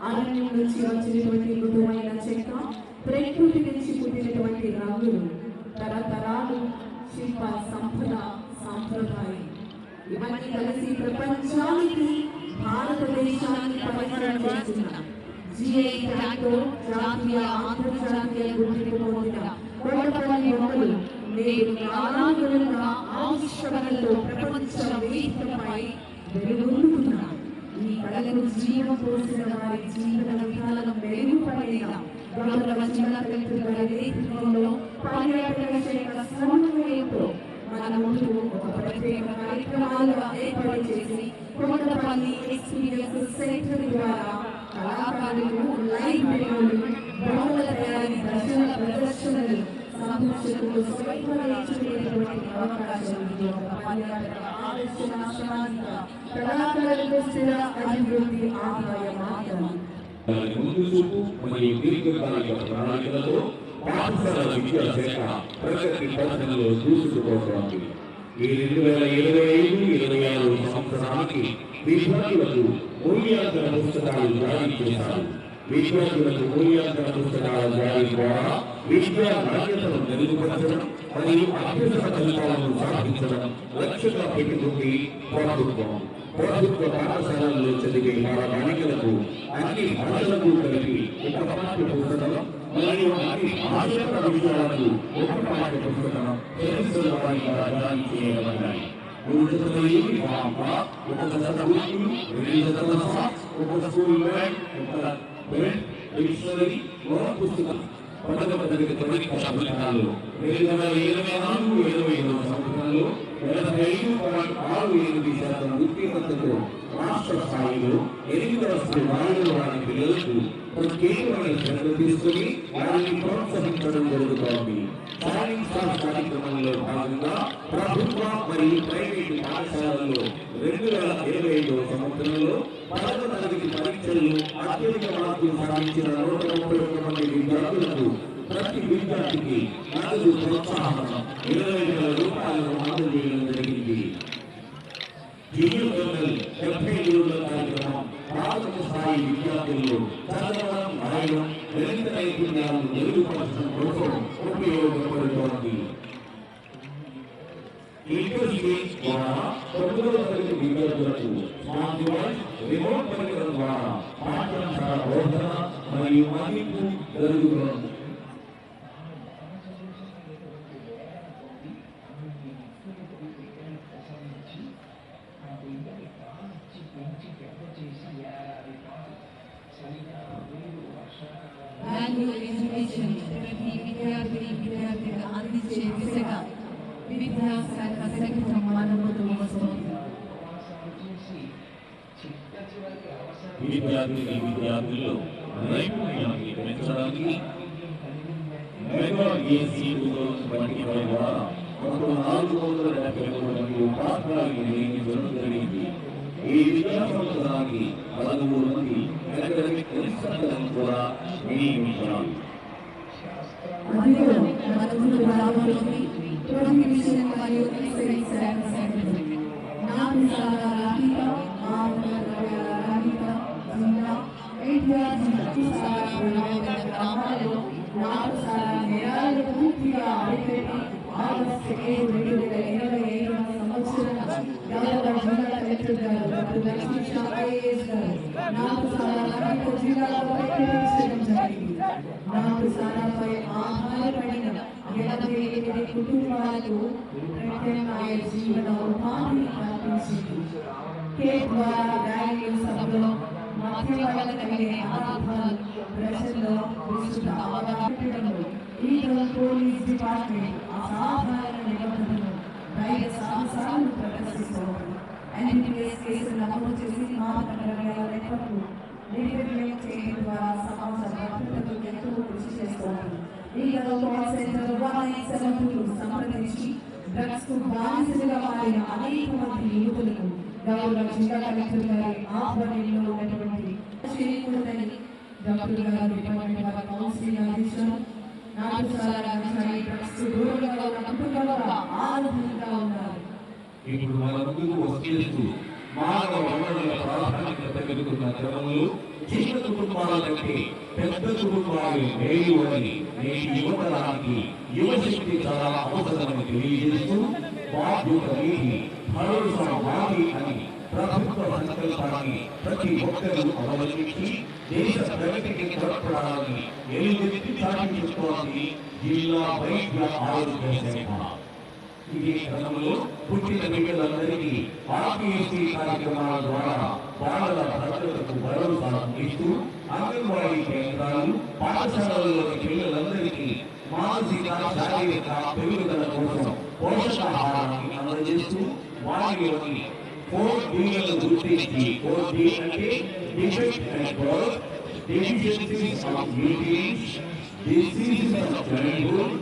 అరణ్యం నుంచి వచ్చినటువంటి మృదువైన చెక్క, ప్రకృతి నుంచి పుట్టినటువంటి రంగులు, తరతరాలు శిల్ప సంపద, సాంప్రదాయం ఇవన్నీ కలిసి ప్రపంచానికి భారతదేశ దేశాన్ని పరిచయం చేస్తున్న జిఐ ట్యాగ్తో జాతీయ అంతర్జాతీయ గుర్తింపు పొందిన కొండపల్లి బొమ్మలు నేడు కాలానుగుణంగా ఆవిష్కరణలతో ప్రపంచ వేదికపై వెలుగొందుతున్నాయి. ఈ కళలకు జీవం పోసిన వారి జీవన విధానం మెరుగుపడేలా గౌరవ జిల్లా కలెక్టర్ గారి నేతృత్వంలో పర్యాటక శాఖ సమన్వయంతో మన ముందు ఒక ప్రత్యేక కార్యక్రమాలుగా ఏర్పాటు చేసి కొండపల్లి ఎక్స్పీరియన్స్ సెంటర్ ద్వారా కళాకారులు, లైవ్ వీడియోలు, బొమ్మల తయారీ, ప్రదర్శనలు సందర్శకులు స్వీకరించుకునేటువంటి అవకాశం ఇది ఒక పర్యాటక ఆలోచనాశ్రమానికి కళాకారులకు స్థిర అభివృద్ధి ఆదాయ మార్గం. ముందు చూపు మరియు దీర్ఘకాలిక ప్రణాళికలతో పాఠశాల విద్యాశాఖ ప్రగతి పథకంలో దూసుకుపోతోంది. ఈ 2025-26 సంవత్సరానికి విద్యార్థులకు మూల్యాంకన పుస్తకాలు జారీ చేశారు. విద్యార్థులకు మూల్యాంకన పుస్తకాల జారీ ద్వారా విద్యా నాణ్యతను మెరుగుపరచడం మరియు అభ్యసన ఫలితాలను సాధించడం లక్ష్యంగా పెట్టుకుంది ప్రభుత్వం. ప్రభుత్వ పాఠశాలల్లో చదివే బాలబాలికలకు అన్ని భాషలకు కలిపి ఒక పాఠ్య పుస్తకం మరియు అన్ని భాషల విషయాలకు ఒక పాఠ్య పుస్తకం సెమిస్టర్ వారీగా జారీ చేయబడ్డాయి. 3 జతల యూనిఫామ్, 1 జత బుక్కులు, 2 జతల socks, 1 school bag, 1 belt, dictionary, 1 పుస్తకం. 10వ తరగతి పరీక్షా ఫలితాల్లో 2024-25 సంవత్సరంలో 85.68% ఉత్తీర్ణతతో రాష్ట్ర స్థాయిలో 8వ స్థాయిలో వారి పిల్లలకు ప్రత్యేకమైన శ్రద్ధ తీసుకుని వారిని ప్రోత్సహించడం జరుగుతోంది. ఛాలెంజ్ క్లాస్ కార్యక్రమంలో భాగంగా ప్రభుత్వ మరియు ప్రైవేటు పాఠశాలల్లో 2025 సంవత్సరంలో 10వ తరగతి పరీక్షల్లో అత్యధిక మార్కులు సాధించిన 131 మంది విద్యార్థులకు ప్రతి విద్యార్థికి నగదు ప్రోత్సాహం 20,000 రూపాయలను అందజేయడం జరిగింది. జీవితంలోని 70 రోజుల కార్యక్రమం ప్రాథమిక స్థాయి విద్యార్థుల్లో చదవడం, రాయడం, గణిత నైపుణ్యాలను మెరుగుపరచడం కోసం ఉపయోగపడుతోంది. ఇంటర్స్టేట్ ద్వారా 9వ తరగతి విద్యార్థులకు స్మార్ట్ డివైస్, రిమోట్ పరికరం ద్వారా పాఠ్యాంశాల బోధన మరియు మదింపు జరుగుతోంది. ప్రతి విద్యార్థిగా అందించే దిశగా విద్యాశాఖ సంఘం మనముందు వస్తోంది. విద్యార్థుల్లో నైపుణ్యాన్ని పెంచడానికి మెగా ఏసీ 2025 ద్వారా 473 మంది ఉపాధ్యాయులను నియమించడం జరిగింది. ఈ విద్యా సంవత్సరానికి 13 మంది అకాడమిక్ ఇన్స్ట్రక్టర్లను కూడా నియమించారు. కుటుంబాలకు ప్రత్యామ్నాయ జీవన ఉపాధిని కల్పించింది. కేక్ ద్వారా ర్యాలీలు, సభలో మధ్యవర్తుల కలిగే ఆధారాలు ప్రజల్లో విస్తృత అవగాహన. ఈ పోలీస్ డిపార్ట్మెంట్ అసాధారణ నిబంధనలు, ధైర్య సాహసాలను ప్రదర్శిస్తోంది. ఎన్డీపీఎస్ కేసులు నమోదు చేసి మానవ నెట్వర్క్ నిర్వీర్యం చేయడం ద్వారా సమాజ భద్రతకు ఎంతో కృషి చేస్తోంది. ఈ కాల్ సెంటర్ 1972 సంప్రదించి డ్రగ్స్ కు బానిసలుగా మారిన అనేక మంది యువతులకు గౌరవ జిల్లా కలెక్టర్ గారి ఆధ్వర్యంలో ఉన్నటువంటి చేయకూడదని డాక్టర్ గారు డిపార్ట్మెంట్ వారి కౌన్సిలింగ్ అందించడం, నాటుసారా డ్రగ్స్ దూరంగా ఉన్న కుటుంబాలుగా ఆనందంగా ఉన్నారు. ఇప్పుడు మన ముందుకు వచ్చేస్తూ మానవ వనరుల ప్రాధాన్యత పెరుగుతున్న క్రమంలో చిన్న కుటుంబాల కంటే పెద్ద కుటుంబాలు మేలు అని నేటి యువతరానికి యువశక్తి చాలా అవసరమని తెలియజేస్తూ బాధ్యత నీటి భరోసా వారి అని ప్రభుత్వ సంకల్పాన్ని ప్రతి ఒక్కరూ అవలంబించి దేశ ప్రగతికి తోడ్పడాలని ఎలుగెత్తి చాటించుతోంది జిల్లా వైద్య ఆరోగ్య శాఖ. ఇదే క్రమంలో పుట్టిన బిడ్డలందరికీ ఆర్టీఎస్సీ కార్యక్రమాల ద్వారా బాలల భద్రతకు భరోసా ఇస్తూ అంగన్వాడీ కేంద్రాలు, పాఠశాలలోని పిల్లలందరికీ మానసిక శారీరక పెరుగుదల కోసం పోషకాహారాన్ని అందజేస్తూ వారిలోని 4Dలను గుర్తించి 4D అంటే defect and birth, deficiencies of nutrients, diseases of childhood,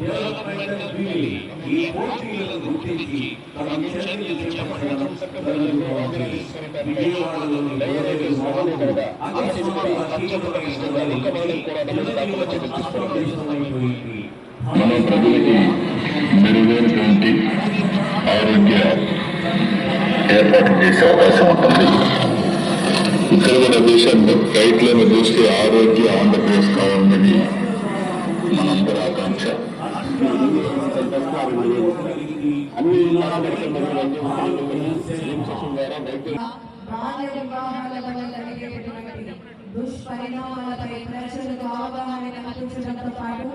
developmental delay ఈ 4Dలను గుర్తించి తమ చర్యలు చేపట్టడం జరుగుతోంది. విజయవాడలోని గోదావరి వాగుకు అకస్మాత్తుగా తీవ్రమైన వరదలు జనజీవనం అస్తవ్యస్తమైపోయింది. మన ప్రజలకి మెరుగైనటువంటి ఆరోగ్య ఏర్పాటు చేసే అవకాశం ఉంటుంది. ఇక్కడ మన దేశంలో రైట్లను చూస్తే ఆరోగ్య ఆంధ్రప్రదేశ్ కావాలన్నది మనందరి ఆకాంక్ష. బాల్య వివాహాల వల్ల కలిగేటటువంటి దుష్పరిణామాలపై ప్రజలకు అవగాహన కల్పించడంతో పాటు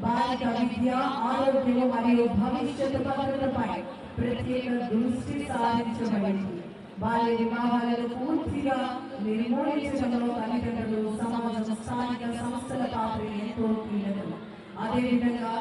బాలిక విద్య, ఆరోగ్యం మరియు భవిష్యత్తు భద్రతపై ప్రత్యేక దృష్టి సారించబడింది. బాల్య వివాహాలను పూర్తిగా నిర్మూలించడంలో తల్లిదండ్రులు, సమాజం, స్థానిక సంస్థల పాత్ర ఎంతో కీలకం. అదేవిధంగా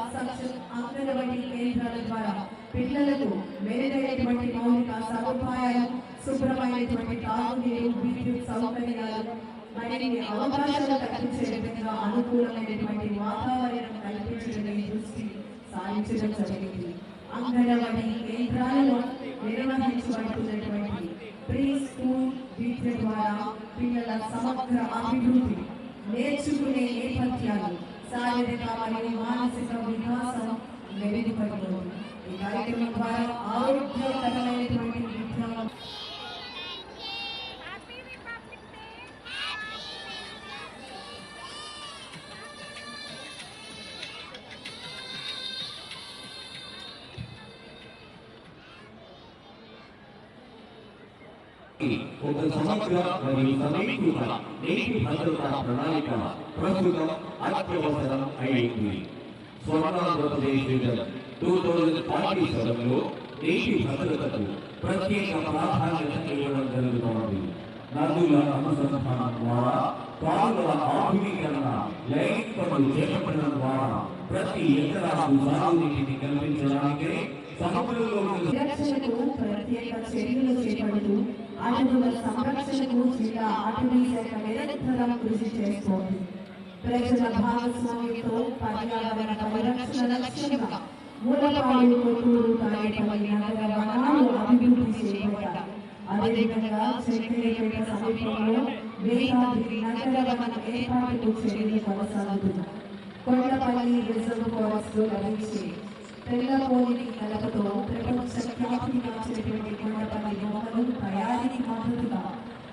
అంగన్వాడీ కేంద్రాల ద్వారా పిల్లలకు మెరుగైనటువంటి మౌలిక సదుపాయాలు, శుభ్రమైనటువంటి తాగునీరు, విద్యుత్ సౌకర్యాలు మరిన్ని అవకాశాలు కల్పించే విధంగా అనుకూలమైనటువంటి వాతావరణం కల్పించడమే దృష్టి సారించడం జరిగింది. అంగన్వాడీ కేంద్రాలలో నిర్వహించబడుతున్నటువంటి ప్రీ స్కూల్ విద్య ద్వారా పిల్లల సమగ్ర అభివృద్ధి, నేర్చుకునే నేపథ్యాలు, శారీరక మరియు మానసిక వికాసం మెరుగుపడుతుంది. ఈ కార్యక్రమం ద్వారా ఆరోగ్యకరమైనటువంటి విద్య ఒక సమగ్ర మరియు సమీకృత నీటి భద్రతా ప్రణాళిక ప్రస్తుతం అత్యవసరం అయింది. స్వర్ణాంధ్రప్రదేశ్ విజన్ 2047లో నీటి భద్రతకు ప్రత్యేక ప్రాధాన్యత ఇవ్వడం జరుగుతోంది. నదుల అనుసంధానం ద్వారా, కాలువల ఆధునీకరణ, లైన్ పనులు చేపట్టడం ద్వారా ప్రతి ఎకరాకు సాగునీటిని కల్పించడానికే సముద్రంలో రక్షణకు ప్రత్యేక చర్యలు చేపడుతూ అడవుల సంరక్షణకు జిల్లా అటవీ శాఖ నిరంతరం కృషి చేస్తోంది. ప్రజల భాగస్వామ్యంతో పర్యావరణ పరిరక్షణ లక్ష్యంగా మూలపాడు, కొత్తూరు, తాడేపల్లి నగర వనాలు అభివృద్ధి చేపట్టారు. అదేవిధంగా చక్కెరపేట సమీపంలో వేదాద్రి నగర వనం ఏర్పాటుకు చర్యలు కొనసాగుతున్నాయి. కొండపల్లి రిజర్వ్ ఫారెస్ట్ లో లభించే తెల్లపోలిని కలపతో ప్రపంచ ఖ్యాతిగాంచినటువంటి కొండపల్లి మొక్కలు తయారీకి మద్దతుగా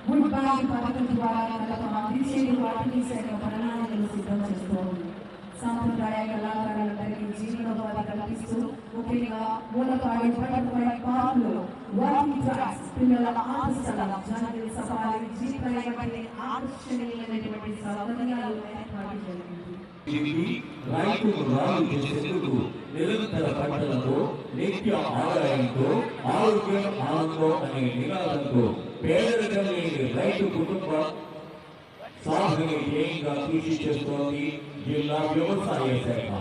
వుడ్ బ్యాంక్ పథకం ద్వారా కలప అందించేందుకు అటవీ శాఖ ప్రణాళికలు సిద్ధం చేస్తోంది. సాంప్రదాయ కళాకారులందరికీ జీవనోపాధి కల్పిస్తూ ముఖ్యంగా మూలపాడు బటర్ఫ్లై పార్కులో వాకింగ్ ట్రాక్స్, పిల్లల ఆట స్థలం, జంగిల్ సఫారీ, జీప్ రైడ్ వంటి ఆకర్షణీయమైనటువంటి సౌకర్యాలు ఏర్పాటు జరిగింది. రైతులు రాజు చేసేందుకు నిరంతర పంటలతో, నిత్య ఆదాయంతో, ఆరోగ్యం ఆనందం అనే నినాదంతో పేదరికం లేని రైతు కుటుంబం సాగుని ధ్యేయంగా కృషి చేస్తోంది జిల్లా వ్యవసాయ శాఖ.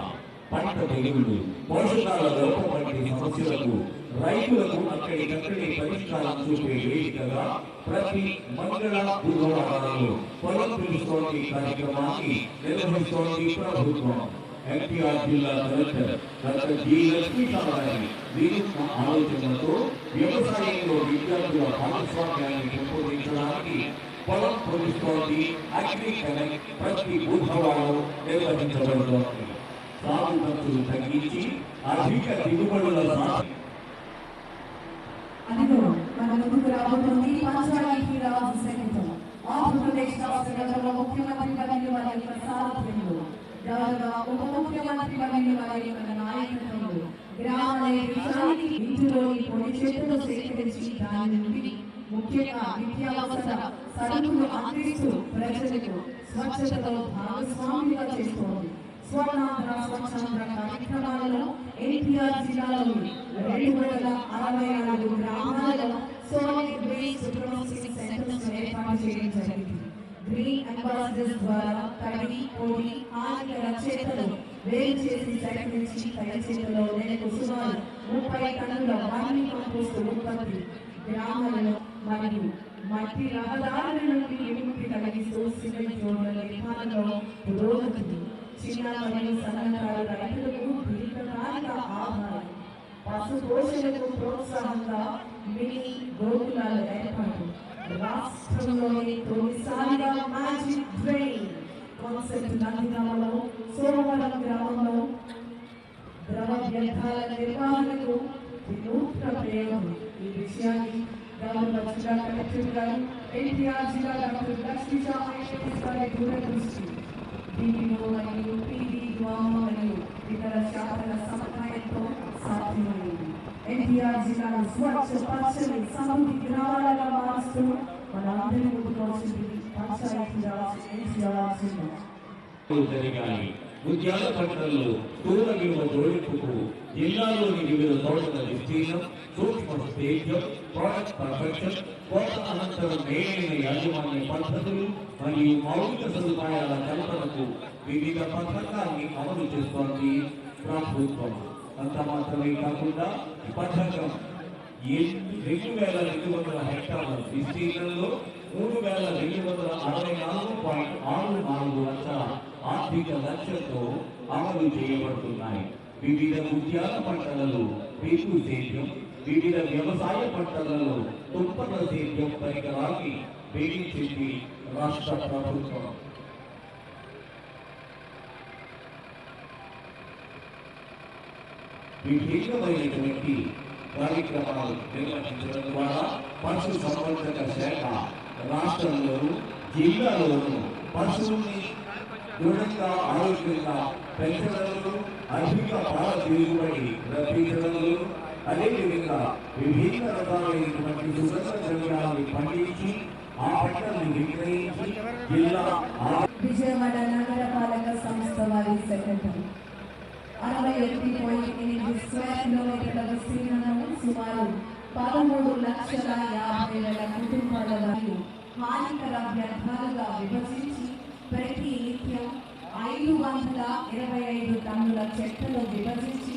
పంట తెగుళ్లు, పోషకాల లోపం వంటి సమస్యలకు రైతులకు అక్కడికక్కడే పరిష్కారం చూపే వేదికగా ప్రతి మంగళ బుధవారాల్లో పొలం తెలుస్తోంది కార్యక్రమాన్ని నిర్వహిస్తోంది ప్రభుత్వం. ఎన్టీఆర్ జిల్లా కలెక్టర్ డాక్టర్ జి లక్ష్మీనారాయణ వినూత్న ఆలోచనలతో వ్యవసాయంలో విద్యార్థుల భాగస్వామ్యాన్ని పెంపొందించడానికి పొలం పొందుతోంది అగ్రి కనెక్ట్ ప్రతి బుధవారం నిర్వహించబడుతోంది. సాగు ఖర్చులు తగ్గించి అధిక దిగుబడుల అదిగో మన ముందుకు రాబోతుంది పంచాయతీ రాజ్ సంఘం. ఆంధ్రప్రదేశ్ రాష్ట్ర గతంలో ముఖ్యమంత్రి వర్యులు వారి యొక్క సారథ్యంలో, గౌరవ ఉప ముఖ్యమంత్రి వర్యులు వారి యొక్క నాయకత్వంలో గ్రామాల విషయానికి ఇంటిలోని పొడి చెట్టును సేకరించి దాని నుండి ముఖ్యంగా నిత్యావసర సరుకులు అందిస్తూ ప్రజలకు స్వచ్ఛతలో భాగస్వామిగా చేస్తోంది. స్వర్ణాంధ్ర స్వచ్ఛాంధ్ర కార్యక్రమాలలో ఎన్టీఆర్ జిల్లాలోని 264 గ్రామాలలో సాలిడ్ వేస్ట్ ప్రాసెసింగ్ సెంటర్స్ ఏర్పాటు చేయడం జరిగింది. గ్రీన్ అంబాసిడర్స్ ద్వారా తడి, పొడి, హానికర చెత్తను వేరు చేసి సేకరించి తడి చెత్తలో నెలకు సుమారు 30 టన్నుల వర్మి కంపోస్ట్ ఉత్పత్తి గ్రామాలలో మరియు మట్టి రహదారుల నుండి విముక్తి కలిగిస్తూ సిమెంట్ రోడ్ల నిర్మాణంలో పురోగతి. చిన్న మరియు సన్నకారు రైతులకు దీర్ఘకాలిక ఆదాయం, పశు పోషణకు ప్రోత్సాహంగా మినీ గోకులాల ఏర్పాటు. రాష్ట్రంలోని తొలిసారిగా మ్యాజిక్ డ్రైన్ కాన్సెప్ట్ నందిగామలో సోమవరం గ్రామంలో ద్రవ వ్యర్థాల నిర్వహణకు వినూత్న ప్రయోగం. ఈ విషయాన్ని గౌరవ జిల్లా కలెక్టర్ గారు ఎన్టీఆర్ జిల్లా డాక్టర్ లక్ష్మీషా గారి దూరదృష్టి DPO మరియు PD గ్రామ మరియు ఇతర శాఖల సమన్వయంతో సాధ్యమైంది. ఎన్టీఆర్ జిల్లాను స్వచ్ఛ పచ్చని సమృద్ధి గ్రామాలుగా మారుస్తూ మనందరి ముందుకు వచ్చింది పంచాయతీరాజ్ ఎన్టీఆర్ జిల్లా. జరిగాయి. ఉద్యాన పంటల్లో స్థూల విలువ జోడింపుకు జిల్లాలోని వివిధ తోటల విస్తీర్ణం, సూక్ష్మ సేద్యం, ప్రోడక్ట్ పర్ఫెక్షన్, కోత అనంతరం మేలైన యాజమాన్య పద్ధతులు మరియు మౌలిక సదుపాయాల కల్పనకు వివిధ పథకాన్ని అమలు చేస్తోంది ప్రభుత్వం. అంత మాత్రమే కాకుండా ఈ పథకం 2,200 హెక్టార్ల విస్తీర్ణంలో 3,264.64 లక్షల ఆర్థిక లక్ష్యంతో అమలు చేయబడుతున్నాయి. వివిధ ఉద్యాన పంటలలో పీకు సేద్యం, వివిధ వ్యవసాయ పంటలలో తుప్పల సేద్యం పరికరాన్ని వేయించింది రాష్ట్ర ప్రభుత్వం. విభిన్నమైనటువంటి కార్యక్రమాలు నిర్వహించడం ద్వారా పశు సంవర్ధక శాఖ రాష్ట్రంలోను జిల్లాలోను పశువుని దృఢంగా ఆరోగ్యంగా పెంచడంలో, అధిక పాల దిగుబడి రప్పించడంలో, అదేవిధంగా విభిన్న రకాలైనటువంటి సుగంధ ద్రవ్యాలను పండించి ఆ పంటలను విక్రయించి జిల్లా విజయవాడ నగరపాలక సంస్థ వారి సెక్రటరీ 61.8 స్క్వేర్ కిలోమీటర్ల విస్తీర్ణంలో సుమారు 13,50,000 కుటుంబాల వారు హానికర వ్యర్థాలుగా విభజించి ప్రతి నిత్యం 525 టన్నుల చెత్తను విభజించి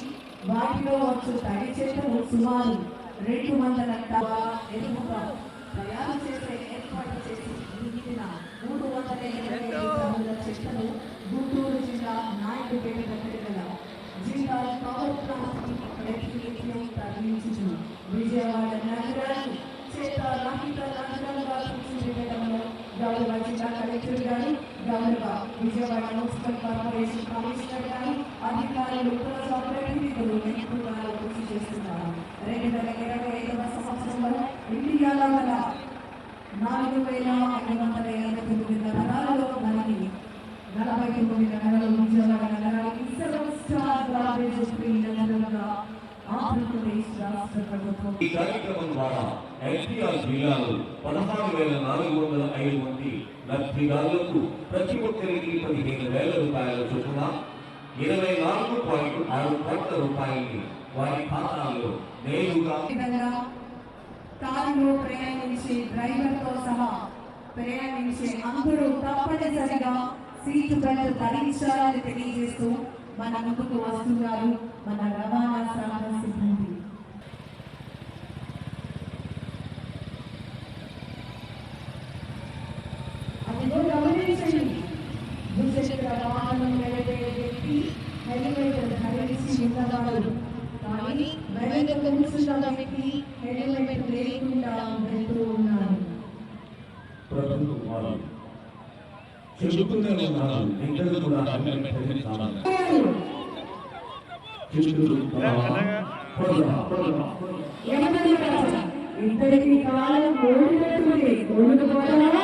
వాటిలో వచ్చు తడి చెత్తను సుమారు 200 టన్నుల ఎరువుగా తయారు చేసే ఏర్పాటు చేసి మిగిలిన 325 టన్నుల చెత్తను గుంటూరు జిల్లా నాయుడుపేట దగ్గర గల జిల్లా పవర్ ప్లాంట్ ప్రతి నిత్యం తరలించుచు విజయవాడ నగరాన్ని చెత్త రహిత నగరంగా తీర్చిదిద్దడంలో గౌరవ జిల్లా కలెక్టర్ గారు, గౌరవ విజయవాడ మున్సిపల్ కార్పొరేషన్ కమిషనర్ గారు, అధికారులు, ప్రజాప్రతినిధులు ఎంతగా కృషి చేస్తున్నారు. 2025వ సంవత్సరంలో ఇండియాలో గల 4,589 నగరాలలో మనకి 49 నగరాలు విజయవాడ నగరానికి 7 స్టార్ గార్బేజ్ ఫ్రీ నగరంగా ఆంధ్రప్రదేశ్ రాష్ట్ర ప్రభుత్వం. ఈ కార్యక్రమం ద్వారా ఎన్టీఆర్ జిల్లాలో 16,405 మంది లబ్ధిదారులకు ప్రతి ఒక్కరికి 15,000 రూపాయల చొప్పున 24.6 కోట్ల రూపాయలని వారి ఖాతాల్లో నేరుగా కారులో ప్రయాణించే డ్రైవర్తో సహా ప్రయాణించే అందరూ తప్పనిసరిగా సీటు బెల్ట్ ధరించాలని తెలియజేస్తూ మన ముందుకు వస్తున్నారు మన రవాణా శాఖ సిబ్బంది. అదిగో గమనించండి, ద్విచక్ర వాహనం నడిపే వ్యక్తి హెల్మెట్ ధరించి ఉన్నవాడు, కానీ వెనక కూర్చున్న వ్యక్తి హెల్మెట్ లేకుండా వెళ్తూ ఉన్నారు. ప్రభుత్వం వారు చెబుతూనే ఉన్నారు, ఇంటర్ కూడా హెల్మెట్ ధరించాలని. ఇద్దరికి కాలం ఓడినట్టుంది, ఓడిపోతారా?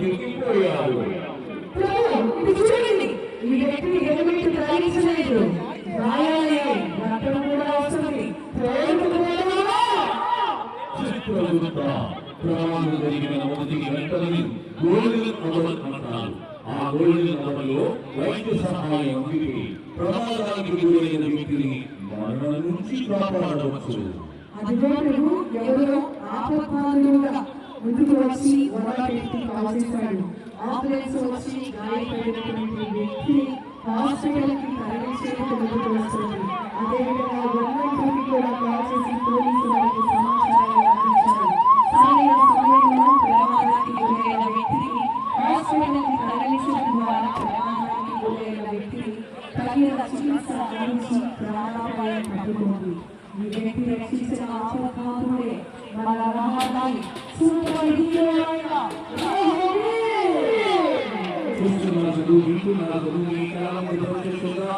తిరిగిపోయాడు. చూడండి, ఈ వ్యక్తి హెల్మెట్ ధరించలేదు, గాయాలే, రక్తం కూడా వస్తుంది. ప్రమాదం జరిగిన మొదటి గంటలని గోల్డెన్ అవర్ అంటారు. ఆ గోల్డెన్ అవర్ లో వైద్య సహాయం అందితే ప్రమాదానికి గురైన వ్యక్తిని మరణం నుంచి కాపాడవచ్చు. అదిగో ప్రభు, ఎవరో ఆపత్కారులుగా ముందుకు వచ్చి వరపెట్టి కాల్చేశాడు. అంబులెన్స్ వచ్చి గాయపడినటువంటి వ్యక్తిని హాస్పిటల్కి తరలించేందుకు ముందుకు వస్తుంది. అదేవిధంగా 112 కూడా కాల్ చేసి పోలీసు వారికి సమాచారాన్ని అందించారు. సరైన సమయంలో ప్రమాదానికి గురైన వ్యక్తిని హాస్పిటల్కి తరలించడం ద్వారా ప్రమాదానికి గురైన వ్యక్తిని తగిన చికిత్స అందించి ప్రాణాపాయం తగ్గుతుంది. ఈ వ్యక్తి రక్షించిన ఆపత్కారుడే మన మహాదాయి సూపర్ హీరో అయిన చూస్తున్నారు, వింటున్నారు. ఈ కాలంలో ప్రపంచంగా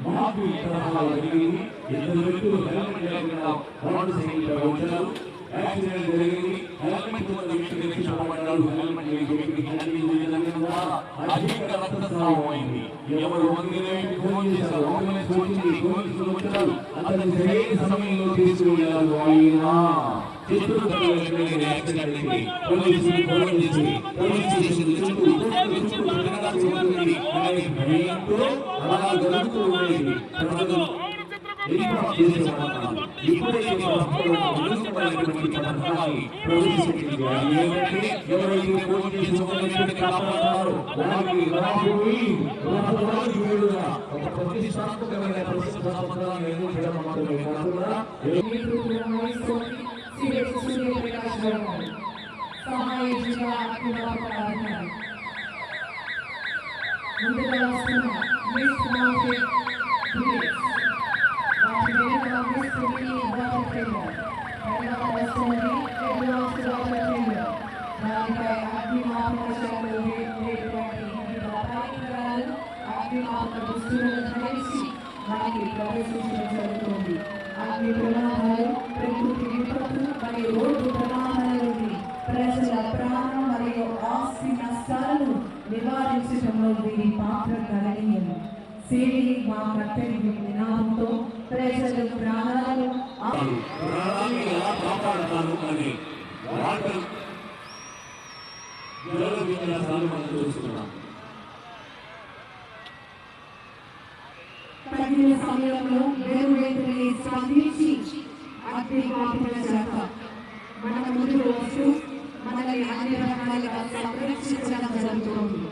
మాకు తరహా జరిగింది. ఇద్దరు వ్యక్తులు హెల్మెట్ లేకుండా రోడ్డు సైకిల్ వచ్చారు. యాక్సిడెంట్ జరిగింది. హెల్మెట్ ఉన్న వ్యక్తి రక్షించబడ్డాడు. హెల్మెట్ లేని వ్యక్తికి అధిక రక్తస్రావం అయింది. ఎవరు అంబులెన్స్ ఫోన్ చేశారు, అంబులెన్స్ వచ్చింది, పోలీసులు వచ్చారు. అతన్ని సరైన సమయంలో తీసుకువెళ్ళారు. ఆయన యాక్సిడెంట్ అయింది. పోలీసులు ఫోన్ చేసి పోలీస్ స్టేషన్ చుట్టూ అలా జరుగుతూ ఉండేది. ఎవరైతే ఫోన్ చేసి కాపాడుతారో వారికి ఒక ప్రతిష్టాత్మకమైన ప్రతిష్టాత్మకాన్ని నిర్మించడం మాత్రమే కాకుండా ముందుగా వస్తున్న మిస్ మార్కెట్ వాటి వెనుక మిస్ సిటీ వాటర్ ట్రైలర్, తర్వాత వస్తుంది ఎడ్వాన్స్ వాటర్ ట్రైలర్. దానిపై అగ్నిమాపక శాఖలు వేసినటువంటి వివిధ పరికరాలు, అగ్నిమాపక దుస్తులను ధరించి వాటికి ప్రదర్శించడం జరుగుతుంది. అగ్ని ప్రమాదాలు, ప్రకృతి విపత్తు మరియు రోడ్డు ప్రమాదాల నుండి ప్రజల ప్రాణం మరియు ఆస్తి నష్టాలను నివారించడంలో వీరి పాత్ర గణనీయం. సేవే మా కర్తవ్యం నినాదంతో ప్రజలు ప్రాణాలను ఎలా కాపాడతాను అని వాటర్ జల విన్యాసాలు మనం చూస్తున్నాం. తగిన సమయంలో వేరువేరుని స్పందించి అగ్నిమాపక శాఖ మన ముందు వస్తూ మనల్ని అన్ని రకాలుగా సంరక్షించడం జరుగుతుంది.